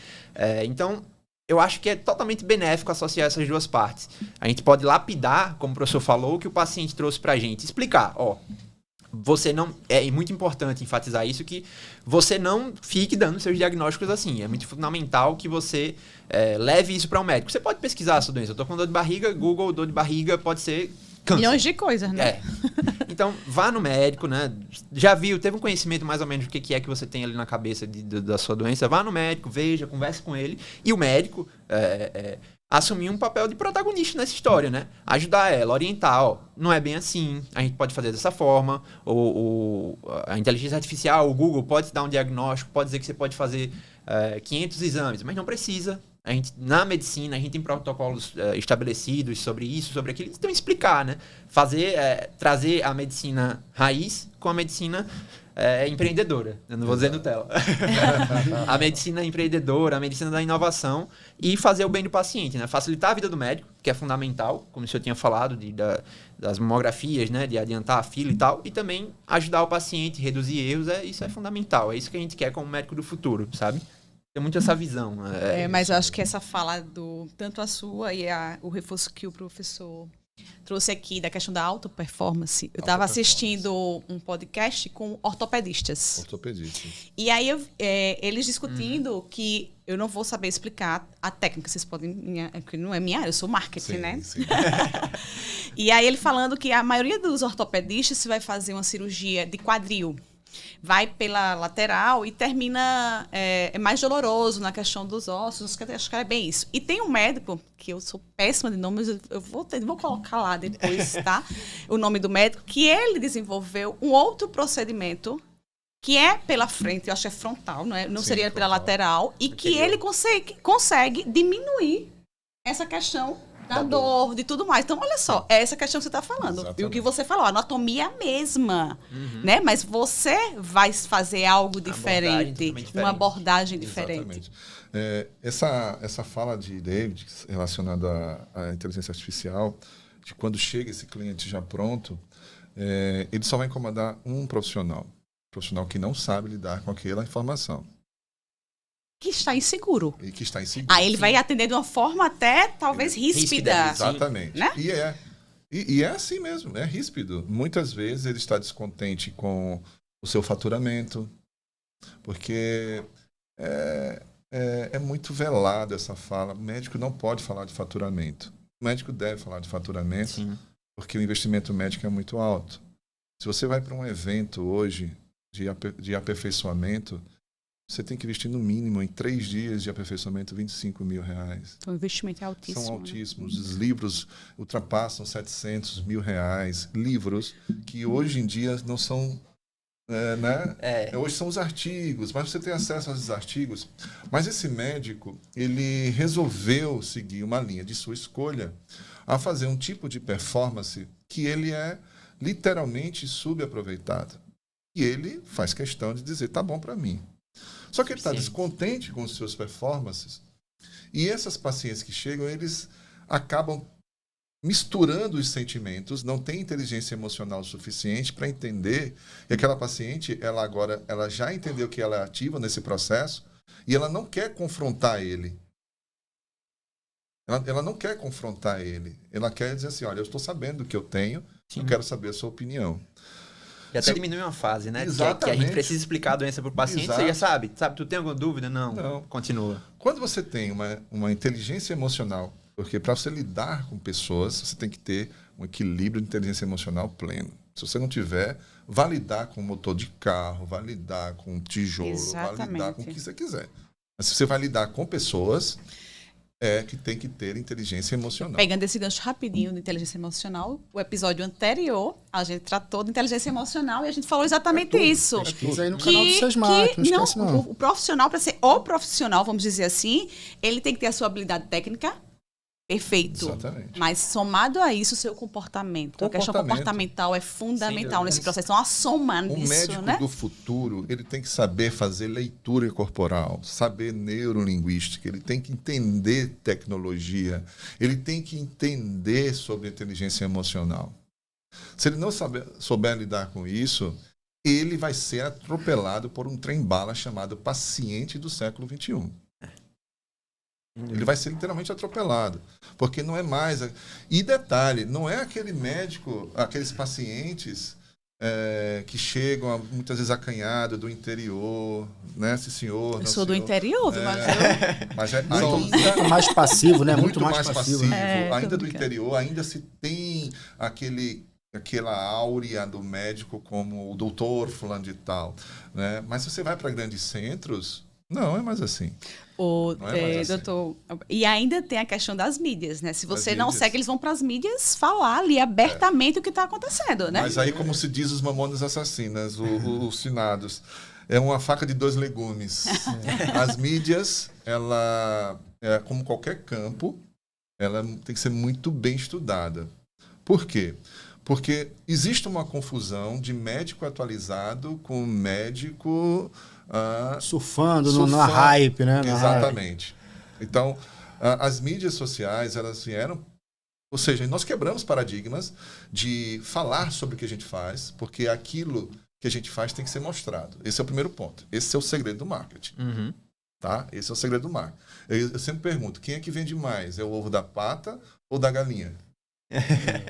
Então, eu acho que é totalmente benéfico associar essas duas partes. A gente pode lapidar, como o professor falou, o que o paciente trouxe pra gente. Explicar, você não... É muito importante enfatizar isso, que você não fique dando seus diagnósticos assim. É muito fundamental que você leve isso para um médico. Você pode pesquisar a sua doença. Eu tô com dor de barriga, Google, dor de barriga, pode ser câncer. Milhões de coisas, né? Então, vá no médico, né? Já viu, teve um conhecimento mais ou menos do que é que você tem ali na cabeça da sua doença. Vá no médico, veja, converse com ele. E o médico assumir um papel de protagonista nessa história, né? Ajudar ela, orientar, não é bem assim, a gente pode fazer dessa forma. A inteligência artificial, o Google pode te dar um diagnóstico, pode dizer que você pode fazer 500 exames, mas não precisa. Na medicina, a gente tem protocolos estabelecidos sobre isso, sobre aquilo. Então, explicar, né? Trazer a medicina raiz com a medicina empreendedora. Eu não vou dizer Nutella. A medicina empreendedora, a medicina da inovação e fazer o bem do paciente, né? Facilitar a vida do médico, que é fundamental, como o senhor tinha falado, das mamografias, né? De adiantar a fila e tal. E também ajudar o paciente, reduzir erros. Isso é fundamental. É isso que a gente quer como médico do futuro, sabe? Tem muito essa visão. Mas eu acho que essa fala tanto a sua e o reforço que o professor trouxe aqui da questão da alta performance. Eu estava assistindo um podcast com ortopedistas. E aí eles discutindo que eu não vou saber explicar a técnica, vocês podem, porque não é minha área, eu sou marketing, sim, né? Sim. E aí ele falando que a maioria dos ortopedistas vai fazer uma cirurgia de quadril. Vai pela lateral e termina mais doloroso na questão dos ossos. Acho que é bem isso. E tem um médico, que eu sou péssima de nomes, eu vou colocar lá depois, tá? O nome do médico, que ele desenvolveu um outro procedimento que é pela frente, eu acho que é frontal, não seria frontal, pela lateral, e que ele consegue diminuir essa questão da dor, de tudo mais. Então, olha só, é essa questão que você está falando. Exatamente. E o que você falou, a anatomia é a mesma, né? Mas você vai fazer algo diferente, uma abordagem diferente. Essa fala de David, relacionada à inteligência artificial, de quando chega esse cliente já pronto, ele só vai incomodar um profissional que não sabe lidar com aquela informação. Que está inseguro. Aí ele vai atender de uma forma até, talvez, ríspida. Exatamente. Né? E é assim mesmo, é ríspido. Muitas vezes ele está descontente com o seu faturamento, porque é muito velado essa fala. O médico não pode falar de faturamento. O médico deve falar de faturamento. Sim. porque o investimento médico é muito alto. Se você vai para um evento hoje de aperfeiçoamento, você tem que investir no mínimo em 3 dias de aperfeiçoamento R$25 mil. Então, o investimento é altíssimo. São altíssimos. Os livros ultrapassam R$700 mil. Livros que hoje em dia não são... Hoje são os artigos, mas você tem acesso aos artigos. Mas esse médico, ele resolveu seguir uma linha de sua escolha a fazer um tipo de performance que ele é literalmente subaproveitado. E ele faz questão de dizer, tá bom para mim. Só que ele está descontente com os seus performances. E essas pacientes que chegam, eles acabam misturando os sentimentos, não tem inteligência emocional suficiente para entender que aquela paciente, ela já entendeu que ela é ativa nesse processo e ela não quer confrontar ele. Ela não quer confrontar ele. Ela quer dizer assim, olha, eu estou sabendo do que eu tenho, eu quero saber a sua opinião. E até diminui uma fase, né? Exatamente. Que a gente precisa explicar a doença para o paciente, Exato. você já sabe. Tu tem alguma dúvida? Não. Continua. Quando você tem uma inteligência emocional, porque para você lidar com pessoas, você tem que ter um equilíbrio de inteligência emocional pleno. Se você não tiver, vá lidar com motor de carro, vá lidar com tijolo, vá lidar com o que você quiser. Mas se você vai lidar com pessoas, que tem que ter inteligência emocional. Pegando esse gancho rapidinho de inteligência emocional, o episódio anterior, a gente tratou de inteligência emocional e a gente falou exatamente isso. Pesquisa aí no canal do SESMAC, não esquece não. O profissional, para ser o profissional, vamos dizer assim, ele tem que ter a sua habilidade técnica, perfeito. Exatamente. Mas somado a isso, o seu comportamento. A questão comportamental é fundamental nesse processo. Então, a soma nisso, O médico do futuro, ele tem que saber fazer leitura corporal, saber neurolinguística, ele tem que entender tecnologia, ele tem que entender sobre inteligência emocional. Se ele não souber lidar com isso, ele vai ser atropelado por um trem-bala chamado paciente do século XXI. Ele vai ser literalmente atropelado, porque não é mais... E detalhe, não é aquele médico, aqueles pacientes que chegam muitas vezes acanhados do interior, né, esse senhor... Eu sou do interior, mas é muito mais passivo, né? Muito mais passivo. Ainda do complicado. interior, ainda se tem aquela áurea do médico como o doutor fulano de tal, né? Mas se você vai para grandes centros, não é mais assim. Doutor, e ainda tem a questão das mídias, né? Se você não mídias. segue, eles vão para as mídias falar ali abertamente o que está acontecendo, né? Mas aí, como se diz os mamonas assassinas, os finados, é uma faca de 2 legumes. As mídias, como qualquer campo, ela tem que ser muito bem estudada. Por quê? Porque existe uma confusão de médico atualizado com médico... surfando na hype, né? Exatamente. Então, as mídias sociais, elas vieram... Ou seja, nós quebramos paradigmas de falar sobre o que a gente faz, porque aquilo que a gente faz tem que ser mostrado. Esse é o primeiro ponto. Esse é o segredo do marketing. Uhum. Tá? Esse é o segredo do marketing. Eu sempre pergunto, quem é que vende mais? É o ovo da pata ou da galinha?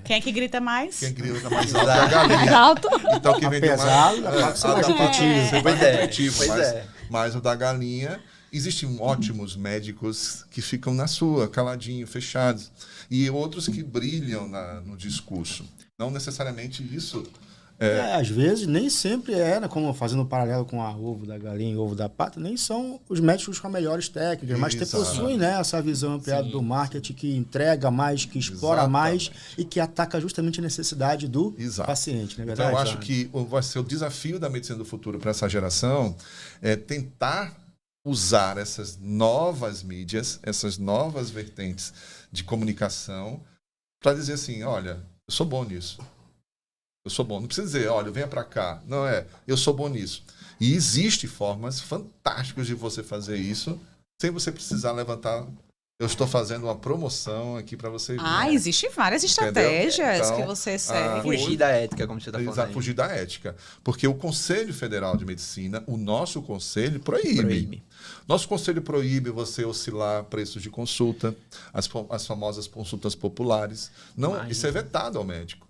Quem é que grita mais? Quem grita mais alto é a galinha. Alto. Então, quem vende Apesar mais... da pata ser mais competitivo. Pois é. Mas o da galinha... Existem ótimos médicos que ficam na sua, caladinho, fechados. E outros que brilham no discurso. Não necessariamente isso... às vezes, nem sempre né, como fazendo um paralelo com a ovo da galinha e ovo da pata, nem são os médicos com as melhores técnicas, mas possuem, né, essa visão ampliada do marketing que entrega mais, que explora mais e que ataca justamente a necessidade do paciente. Não é verdade? Então, eu acho que vai ser o desafio da medicina do futuro para essa geração é tentar usar essas novas mídias, essas novas vertentes de comunicação para dizer assim, olha, eu sou bom nisso. Eu sou bom. Não precisa dizer, olha, venha para cá. Não eu sou bom nisso. E existem formas fantásticas de você fazer isso sem você precisar levantar. Eu estou fazendo uma promoção aqui para você ver. Existem várias estratégias que você segue. Fugir da ética, como você está falando. Exato, fugir da ética. Porque o Conselho Federal de Medicina, o nosso conselho, proíbe. Nosso conselho proíbe você oscilar preços de consulta, as famosas consultas populares. Não, isso é vetado ao médico.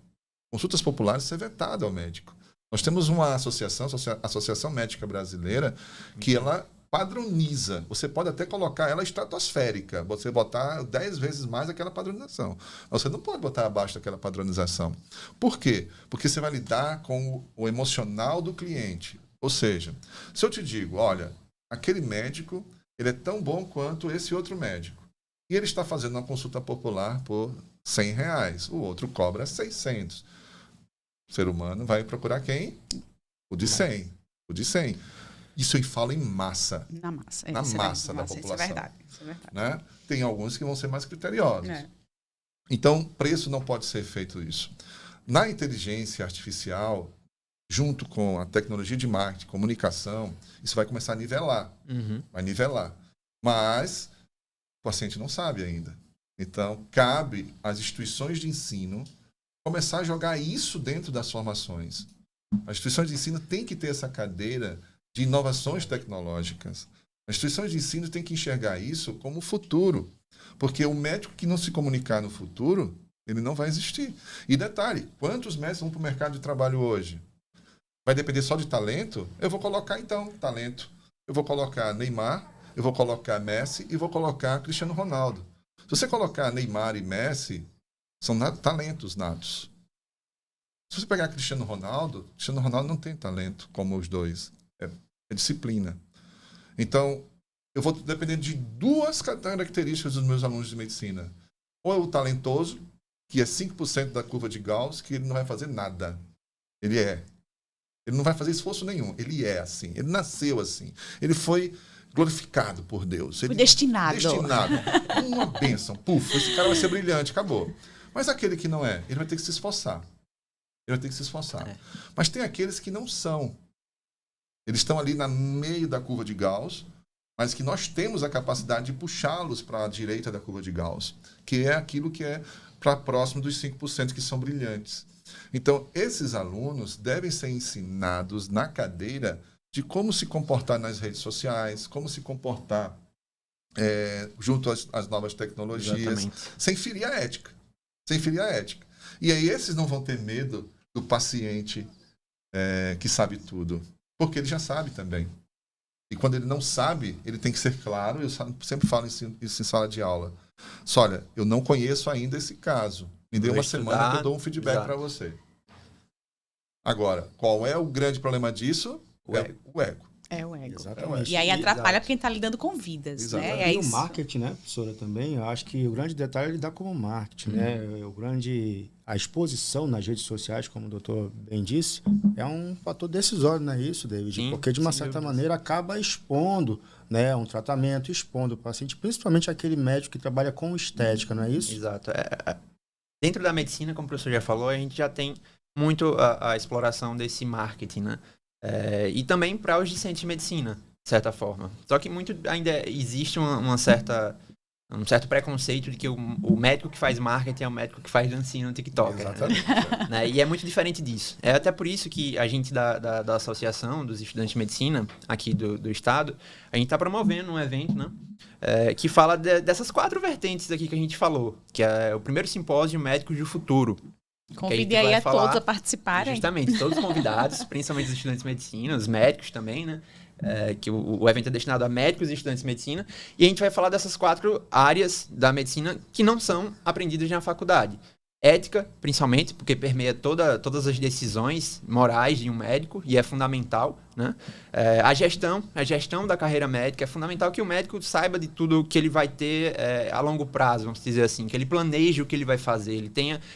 Consultas populares, isso é vetado ao médico. Nós temos uma associação, a Associação Médica Brasileira, que ela padroniza. Você pode até colocar ela estratosférica, você botar 10 vezes mais aquela padronização. Mas você não pode botar abaixo daquela padronização. Por quê? Porque você vai lidar com o emocional do cliente. Ou seja, se eu te digo, olha, aquele médico, ele é tão bom quanto esse outro médico. E ele está fazendo uma consulta popular por R$100. O outro cobra 600. O ser humano vai procurar quem? O de 100. O de 100. Isso eu falo em massa. Na massa. Na massa da população. Isso é verdade. Isso é verdade. Né? Tem alguns que vão ser mais criteriosos. É. Então, preço não pode ser feito isso. Na inteligência artificial, junto com a tecnologia de marketing, comunicação, isso vai começar a nivelar. Vai nivelar. Mas o paciente não sabe ainda. Então, cabe às instituições de ensino começar a jogar isso dentro das formações. As instituições de ensino têm que ter essa cadeira de inovações tecnológicas. As instituições de ensino têm que enxergar isso como futuro. Porque o médico que não se comunicar no futuro, ele não vai existir. E detalhe, quantos médicos vão para o mercado de trabalho hoje? Vai depender só de talento? Eu vou colocar, então, talento. Eu vou colocar Neymar, eu vou colocar Messi e vou colocar Cristiano Ronaldo. Se você colocar Neymar e Messi, são talentos natos. Se você pegar Cristiano Ronaldo não tem talento como os dois. É disciplina. Então, eu vou depender de duas características dos meus alunos de medicina. Ou é o talentoso, que é 5% da curva de Gauss, que ele não vai fazer nada. Ele é. Ele não vai fazer esforço nenhum. Ele é assim. Ele nasceu assim. Ele foi glorificado por Deus. Ele foi destinado. Destinado. Uma bênção. Puf, esse cara vai ser brilhante. Acabou. Mas aquele que não é, ele vai ter que se esforçar. Ele vai ter que se esforçar. Mas tem aqueles que não são. Eles estão ali no meio da curva de Gauss, mas que nós temos a capacidade de puxá-los para a direita da curva de Gauss, que é aquilo que é para próximo dos 5% que são brilhantes. Então, esses alunos devem ser ensinados na cadeira de como se comportar nas redes sociais, como se comportar junto às novas tecnologias, Exatamente. sem ferir a ética. Sem ferir a ética. E aí esses não vão ter medo do paciente que sabe tudo, porque ele já sabe também. E quando ele não sabe, ele tem que ser claro. Eu sempre falo isso em sala de aula. Só, olha, eu não conheço ainda esse caso. Me dê uma semana que eu dou um feedback para você. Agora, qual é o grande problema disso? O ego. É o ego. Exatamente. E aí atrapalha quem está lidando com vidas. Exatamente. Né? E o marketing, né, professora, também, eu acho que o grande detalhe é lidar com o marketing, né? A exposição nas redes sociais, como o doutor bem disse, é um fator decisório, não é isso, David? Sim, porque, de uma certa maneira, acaba expondo, né, um tratamento, expondo o paciente, principalmente aquele médico que trabalha com estética, não é isso? Exato. Dentro da medicina, como o professor já falou, a gente já tem muito a exploração desse marketing, né? E também para os discentes de medicina, de certa forma. Só que ainda existe um certo preconceito de que o médico que faz marketing é o médico que faz dancinha no TikTok. Exatamente. Né? E é muito diferente disso. É até por isso que a gente da Associação dos Estudantes de Medicina, aqui do Estado, a gente está promovendo um evento, né? Que fala dessas 4 vertentes aqui que a gente falou, que é o primeiro simpósio Médicos do Futuro. Convide aí a todos a participarem. Justamente, todos os convidados, principalmente os estudantes de medicina, os médicos também, né? Que o evento é destinado a médicos e estudantes de medicina. E a gente vai falar dessas 4 áreas da medicina que não são aprendidas na faculdade. Ética, principalmente, porque permeia todas as decisões morais de um médico e é fundamental, né? A gestão da carreira médica, é fundamental que o médico saiba de tudo que ele vai ter a longo prazo, vamos dizer assim, que ele planeje o que ele vai fazer,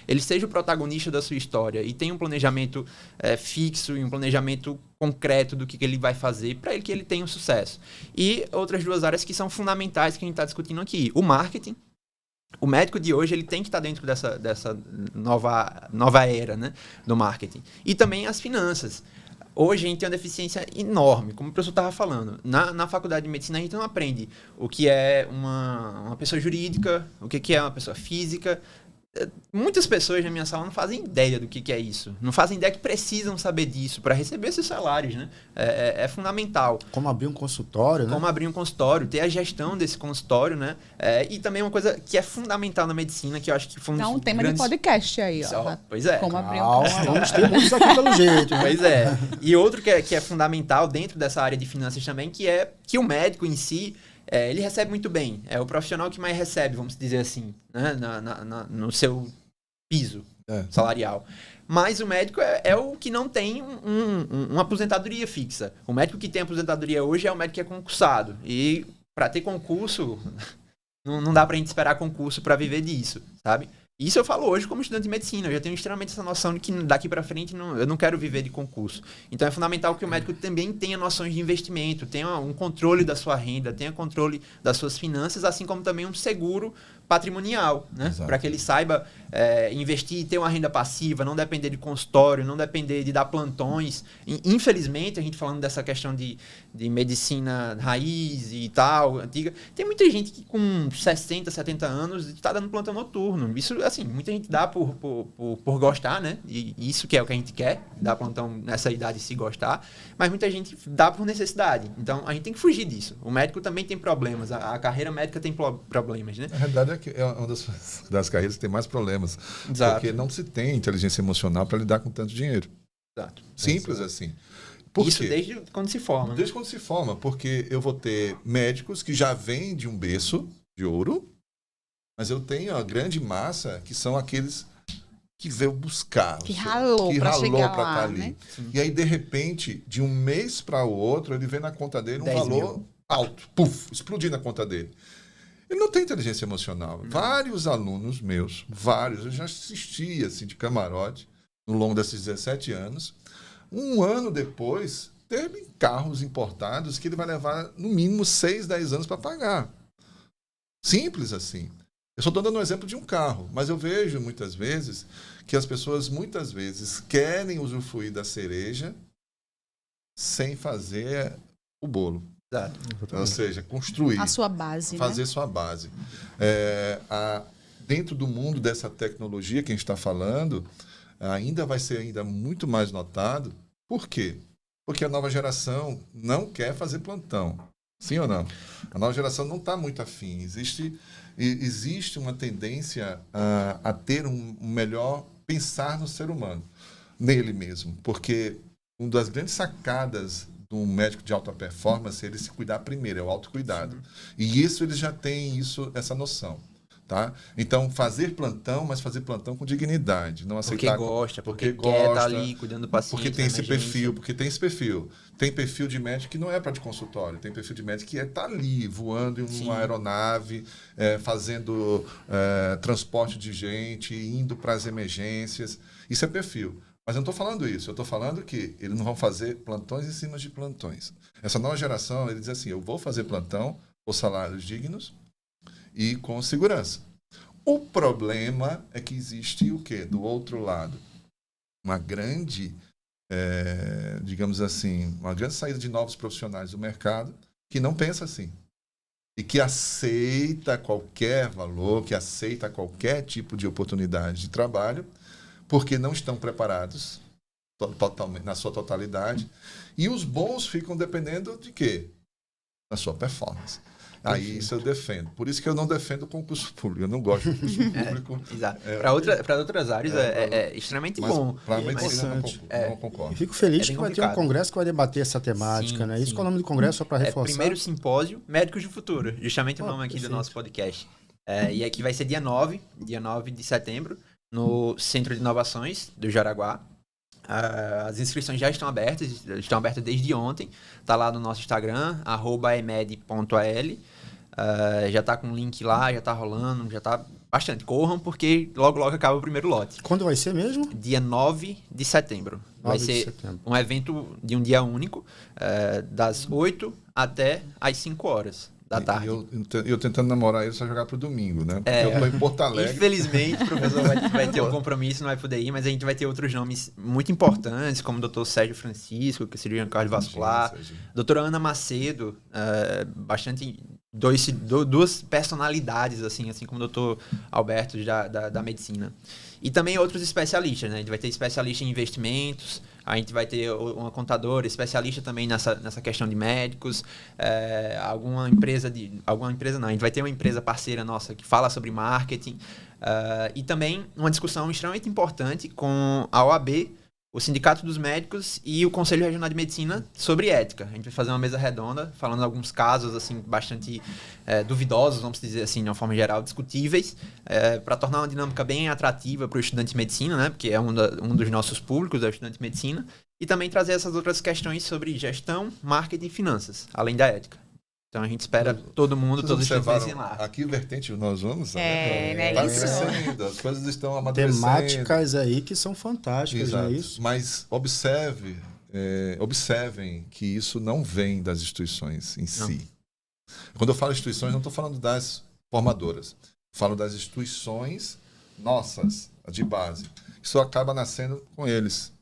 ele seja o protagonista da sua história e tenha um planejamento fixo e um planejamento concreto do que ele vai fazer para que ele tenha um sucesso. E outras 2 áreas que são fundamentais que a gente está discutindo aqui, o marketing. O médico de hoje ele tem que estar dentro dessa nova era, né, do marketing. E também as finanças. Hoje a gente tem uma deficiência enorme, como o professor estava falando. Na faculdade de medicina a gente não aprende o que é uma pessoa jurídica, o que é uma pessoa física, Muitas pessoas na minha sala não fazem ideia do que é isso. Não fazem ideia que precisam saber disso para receber esses salários, né? É fundamental. Como abrir um consultório, né? Como abrir um consultório, ter a gestão desse consultório, né? E também uma coisa que é fundamental na medicina, que eu acho que foi Dá um tema de podcast aí, ó. Pois é. Como abrir um Calma, consultório. vamos ter muitos aqui pelo jeito. Né? Pois é. E outro que é fundamental dentro dessa área de finanças também, que é que o médico em si, ele recebe muito bem. É o profissional que mais recebe, vamos dizer assim, né? No seu piso salarial. Mas o médico é o que não tem uma aposentadoria fixa. O médico que tem aposentadoria hoje é o médico que é concursado. E para ter concurso, não dá pra gente esperar concurso para viver disso, sabe? Isso eu falo hoje como estudante de medicina. Eu já tenho extremamente essa noção de que daqui para frente eu não quero viver de concurso. Então é fundamental que o médico também tenha noções de investimento, tenha um controle da sua renda, tenha controle das suas finanças, assim como também um seguro patrimonial, né? Para que ele saiba investir e ter uma renda passiva, não depender de consultório, não depender de dar plantões. Infelizmente, a gente falando dessa questão de medicina raiz e tal, antiga, tem muita gente que com 60, 70 anos está dando plantão noturno. Isso, assim, muita gente dá por gostar, né? E isso que é o que a gente quer, dar plantão nessa idade se gostar, mas muita gente dá por necessidade. Então, a gente tem que fugir disso. O médico também tem problemas, a carreira médica tem problemas, né? A realidade é que é uma das carreiras que tem mais problemas. Exato. Porque não se tem inteligência emocional para lidar com tanto dinheiro. Exato. Simples assim. Por Isso quê? desde quando se forma. Né? Desde quando se forma, porque eu vou ter médicos que já vêm de um berço de ouro, mas eu tenho a grande massa que são aqueles que veio buscar. Que ralou para chegar pra lá, tá ali. né? E aí, de repente, de um mês para o outro, ele vê na conta dele um 10 valor mil. alto. Puf, explodir na conta dele. Ele não tem inteligência emocional. Não. Vários alunos meus, eu já assisti assim, de camarote no longo desses 17 anos. Um ano depois, teve carros importados que ele vai levar no mínimo 6, 10 anos para pagar. Simples assim. Eu só estou dando um exemplo de um carro, mas eu vejo muitas vezes que as pessoas muitas vezes querem usufruir da cereja sem fazer o bolo. Exato. Ou seja, construir. A sua base, Fazer né? sua base. Dentro do mundo dessa tecnologia que a gente está falando, ainda vai ser ainda muito mais notado. Por quê? Porque a nova geração não quer fazer plantão. Sim ou não? A nova geração não está muito afim. Existe uma tendência a ter um melhor pensar no ser humano, nele mesmo. Porque uma das grandes sacadas de um médico de alta performance é ele se cuidar primeiro, é o autocuidado. E isso eles já têm essa noção. Tá? Então, fazer plantão, mas fazer plantão com dignidade. Não aceitar porque quer estar ali cuidando do paciente. Porque tem esse perfil. Tem perfil de médico que não é para de consultório. Tem perfil de médico que está ali, voando em uma aeronave, fazendo transporte de gente, indo para as emergências. Isso é perfil. Mas eu não estou falando isso. Eu estou falando que eles não vão fazer plantões em cima de plantões. Essa nova geração, ele diz assim, eu vou fazer plantão por salários dignos e com segurança. O problema é que existe o quê? Do outro lado, uma grande, digamos assim, uma grande saída de novos profissionais do mercado que não pensa assim. E que aceita qualquer valor, que aceita qualquer tipo de oportunidade de trabalho, porque não estão preparados totalmente, na sua totalidade. E os bons ficam dependendo de quê? Da sua performance. Aí isso eu defendo. Por isso que eu não defendo o concurso público. Eu não gosto do concurso público. Exato. Para outras áreas é extremamente bom. Para a medicina Interessante. não concordo. E fico feliz bem que vai ter um complicado. congresso que vai debater essa temática, Sim, né? Isso sim. que é o nome do congresso, só para reforçar. Primeiro simpósio Médicos do Futuro, justamente o nome aqui perfeito. do nosso podcast. E aqui vai ser dia 9 de setembro, no Centro de Inovações do Jaraguá. As inscrições já estão abertas desde ontem. Está lá no nosso Instagram, @emed.al. Já está com o link lá, já está rolando, já está bastante. Corram, porque logo acaba o primeiro lote. Quando vai ser mesmo? Dia 9 de setembro. 9 Vai de ser setembro. um evento de um dia único, das 8 até às 5 horas da tarde. E eu tentando namorar ele só jogar pro domingo, né? Porque eu tô em Porto Alegre. Infelizmente, o professor vai ter um compromisso, não vai poder ir, mas a gente vai ter outros nomes muito importantes, como o Dr. Sérgio Francisco, que é cirurgião cardiovascular, doutora Ana Macedo, duas personalidades, assim como o Dr. Alberto da medicina. E também outros especialistas, né? A gente vai ter especialista em investimentos, a gente vai ter uma contadora, especialista também nessa questão de médicos, alguma empresa não, a gente vai ter uma empresa parceira nossa que fala sobre marketing, e também uma discussão extremamente importante com a OAB, o Sindicato dos Médicos e o Conselho Regional de Medicina sobre ética. A gente vai fazer uma mesa redonda, falando de alguns casos assim, bastante duvidosos, vamos dizer assim, de uma forma geral, discutíveis, para tornar uma dinâmica bem atrativa para o estudante de medicina, né? Porque é um dos nossos públicos, é o estudante de medicina, e também trazer essas outras questões sobre gestão, marketing e finanças, além da ética. Então a gente espera todo mundo, todos os estudantes lá. Aqui vertente nós vamos, né? Tá Isso. crescendo, as coisas estão amadurecendo. Temáticas aí que são fantásticas, Exato. não é isso? Mas observem que isso não vem das instituições em si. Quando eu falo instituições, não estou falando das formadoras. Falo das instituições nossas, de base. Isso acaba nascendo com eles.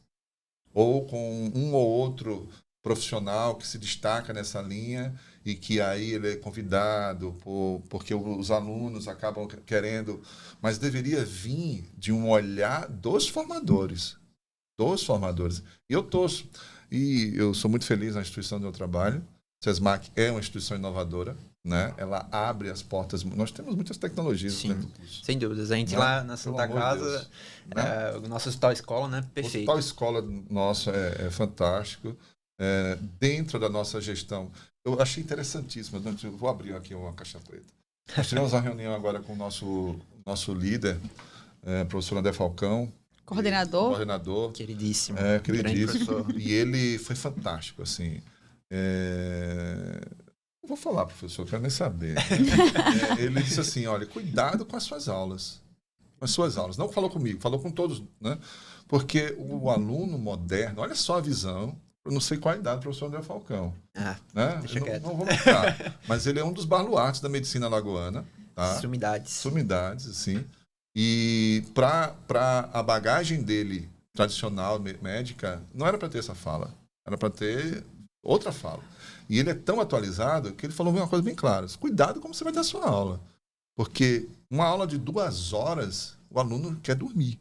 Ou com um ou outro profissional que se destaca nessa linha e que aí ele é convidado porque os alunos acabam querendo, mas deveria vir de um olhar dos formadores. E eu sou muito feliz na instituição onde eu trabalho. O SESMAC é uma instituição inovadora, né? Ela abre as portas. Nós temos muitas tecnologias. Sim, dentro do curso. sem dúvidas. A gente lá na Santa Casa, o nosso hospital escola, né? Perfeito. O hospital escola nosso é fantástico. Dentro da nossa gestão, eu achei interessantíssimo. Eu vou abrir aqui uma caixa preta. Nós tivemos uma reunião agora com o nosso líder, professor André Falcão. Coordenador. Queridíssimo. Queridíssimo. E ele foi fantástico, assim. Não vou falar, professor, quero nem saber. Ele disse assim, olha, cuidado com as suas aulas. Com as suas aulas. Não falou comigo, falou com todos, né? Porque o aluno moderno, olha só a visão. Eu não sei qual a idade do professor André Falcão. Né? Deixa quieto. Não vou mostrar. Mas ele é um dos baluartes da medicina alagoana. Tá? Sumidades, assim. E para a bagagem dele, tradicional, médica, não era para ter essa fala. Era para ter outra fala. E ele é tão atualizado que ele falou uma coisa bem clara. Cuidado como você vai dar a sua aula. Porque uma aula de 2 horas, o aluno quer dormir.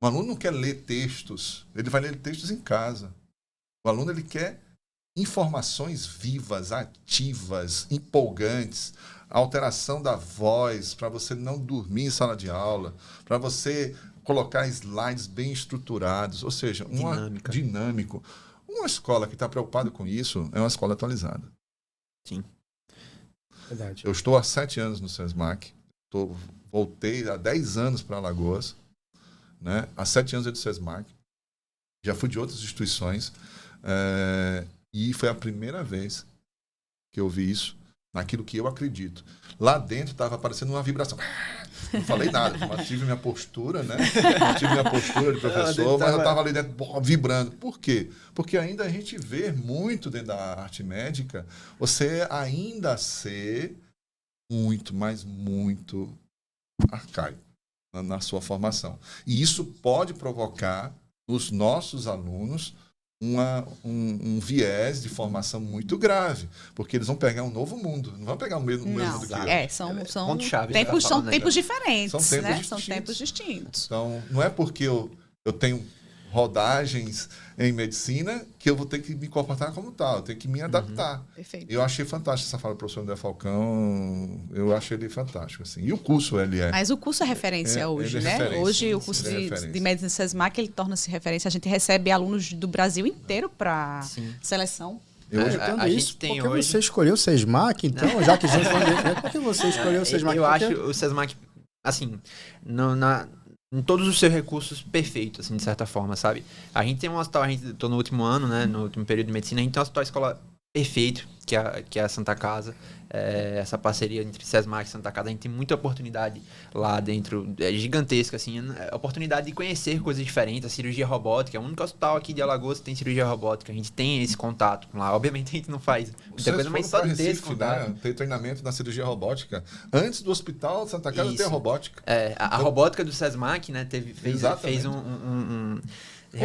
O aluno não quer ler textos, ele vai ler textos em casa. O aluno ele quer informações vivas, ativas, empolgantes, alteração da voz, para você não dormir em sala de aula, para você colocar slides bem estruturados, ou seja, dinâmico. Uma escola que está preocupada com isso é uma escola atualizada. Sim. Verdade. Eu estou há 7 anos no SESMAC, voltei há 10 anos para Alagoas, né? Há 7 anos eu do SESMAC, já fui de outras instituições, e foi a primeira vez que eu vi isso, naquilo que eu acredito. Lá dentro estava aparecendo uma vibração. Não falei nada, mantive minha postura, né? Mantive minha postura de professor, mas eu estava ali dentro vibrando. Por quê? Porque ainda a gente vê muito dentro da arte médica você ainda ser muito, mas muito arcaico na sua formação. E isso pode provocar nos nossos alunos um viés de formação muito grave, porque eles vão pegar um novo mundo, não vão pegar o mesmo mundo que eu. São tempos tempos diferentes, São tempos distintos. Então, não é porque eu tenho rodagens em medicina que eu vou ter que me comportar como tal, eu tenho que me adaptar. Perfeito. Eu achei fantástico essa fala do professor André Falcão, eu achei ele fantástico, assim. E o curso, ele é... Mas o curso é referência hoje, né? Referência, hoje o curso de medicina SESMAC, ele torna-se referência. A gente recebe alunos do Brasil inteiro para seleção. Eu a isso, gente tem porque hoje... você escolheu o SESMAC, então, já que a gente falou, por que você escolheu o SESMAC? Eu acho o SESMAC, assim, em todos os seus recursos perfeitos, assim, de certa forma, sabe? A gente tem um hospital, tô no último ano, né, no último período de medicina, a gente tem um hospital escola perfeito que é a Santa Casa. Essa parceria entre SESMAC e Santa Casa, a gente tem muita oportunidade lá dentro, é gigantesca, assim, a oportunidade de conhecer coisas diferentes, a cirurgia robótica, é o único hospital aqui de Alagoas que tem cirurgia robótica, a gente tem esse contato lá, obviamente a gente não faz muita coisa, mas só de ter esse contato. Né? Ter treinamento na cirurgia robótica, antes do hospital Santa Casa tem a robótica. A robótica do SESMAC, né, fez o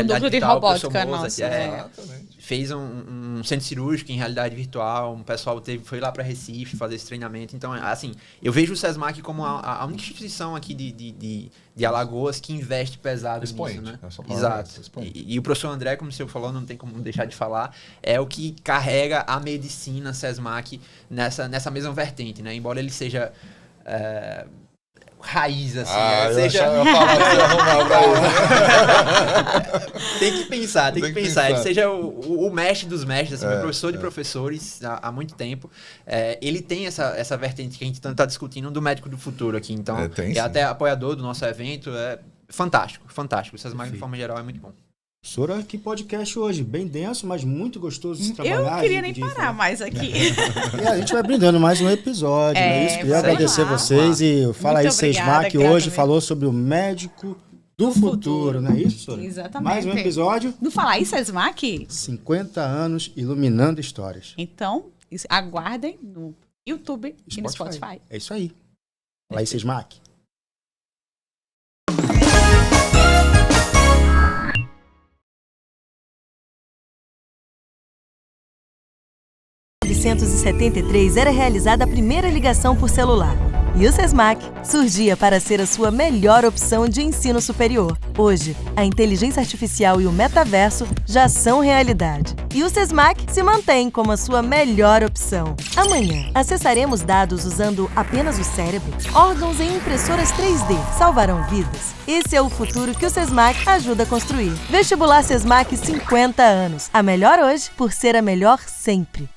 núcleo de robótica, nossa. Fez um centro cirúrgico em realidade virtual, um pessoal foi lá para Recife fazer esse treinamento. Então, assim, eu vejo o SESMAC como a única instituição aqui de Alagoas que investe pesado nisso, né? Exato. E o professor André, como o senhor falou, não tem como deixar de falar, é o que carrega a medicina SESMAC nessa mesma vertente, né? Embora ele seja... raiz, assim, seja... Tem que pensar. Ele seja o mestre dos mestres, assim, professor de professores há muito tempo. Ele tem essa vertente que a gente está discutindo do médico do futuro aqui. Então, é até apoiador do nosso evento. É fantástico. O SESMAC, de forma geral, é muito bom. Professora, que podcast hoje, bem denso, mas muito gostoso de trabalhar. Eu não queria nem parar mais aqui. E a gente vai brindando mais um episódio, não é isso? Queria agradecer vocês e fala aí, SESMAC hoje falou sobre o médico do futuro, não é isso, professora? Exatamente. Mais um episódio. Não falar aí, SESMAC? 50 anos iluminando histórias. Então, aguardem no YouTube e no Spotify. É isso aí. Fala aí, SESMAC. Em 1973 era realizada a primeira ligação por celular. E o SESMAC surgia para ser a sua melhor opção de ensino superior. Hoje, a inteligência artificial e o metaverso já são realidade. E o SESMAC se mantém como a sua melhor opção. Amanhã, acessaremos dados usando apenas o cérebro. Órgãos em impressoras 3D salvarão vidas. Esse é o futuro que o SESMAC ajuda a construir. Vestibular SESMAC 50 anos. A melhor hoje por ser a melhor sempre.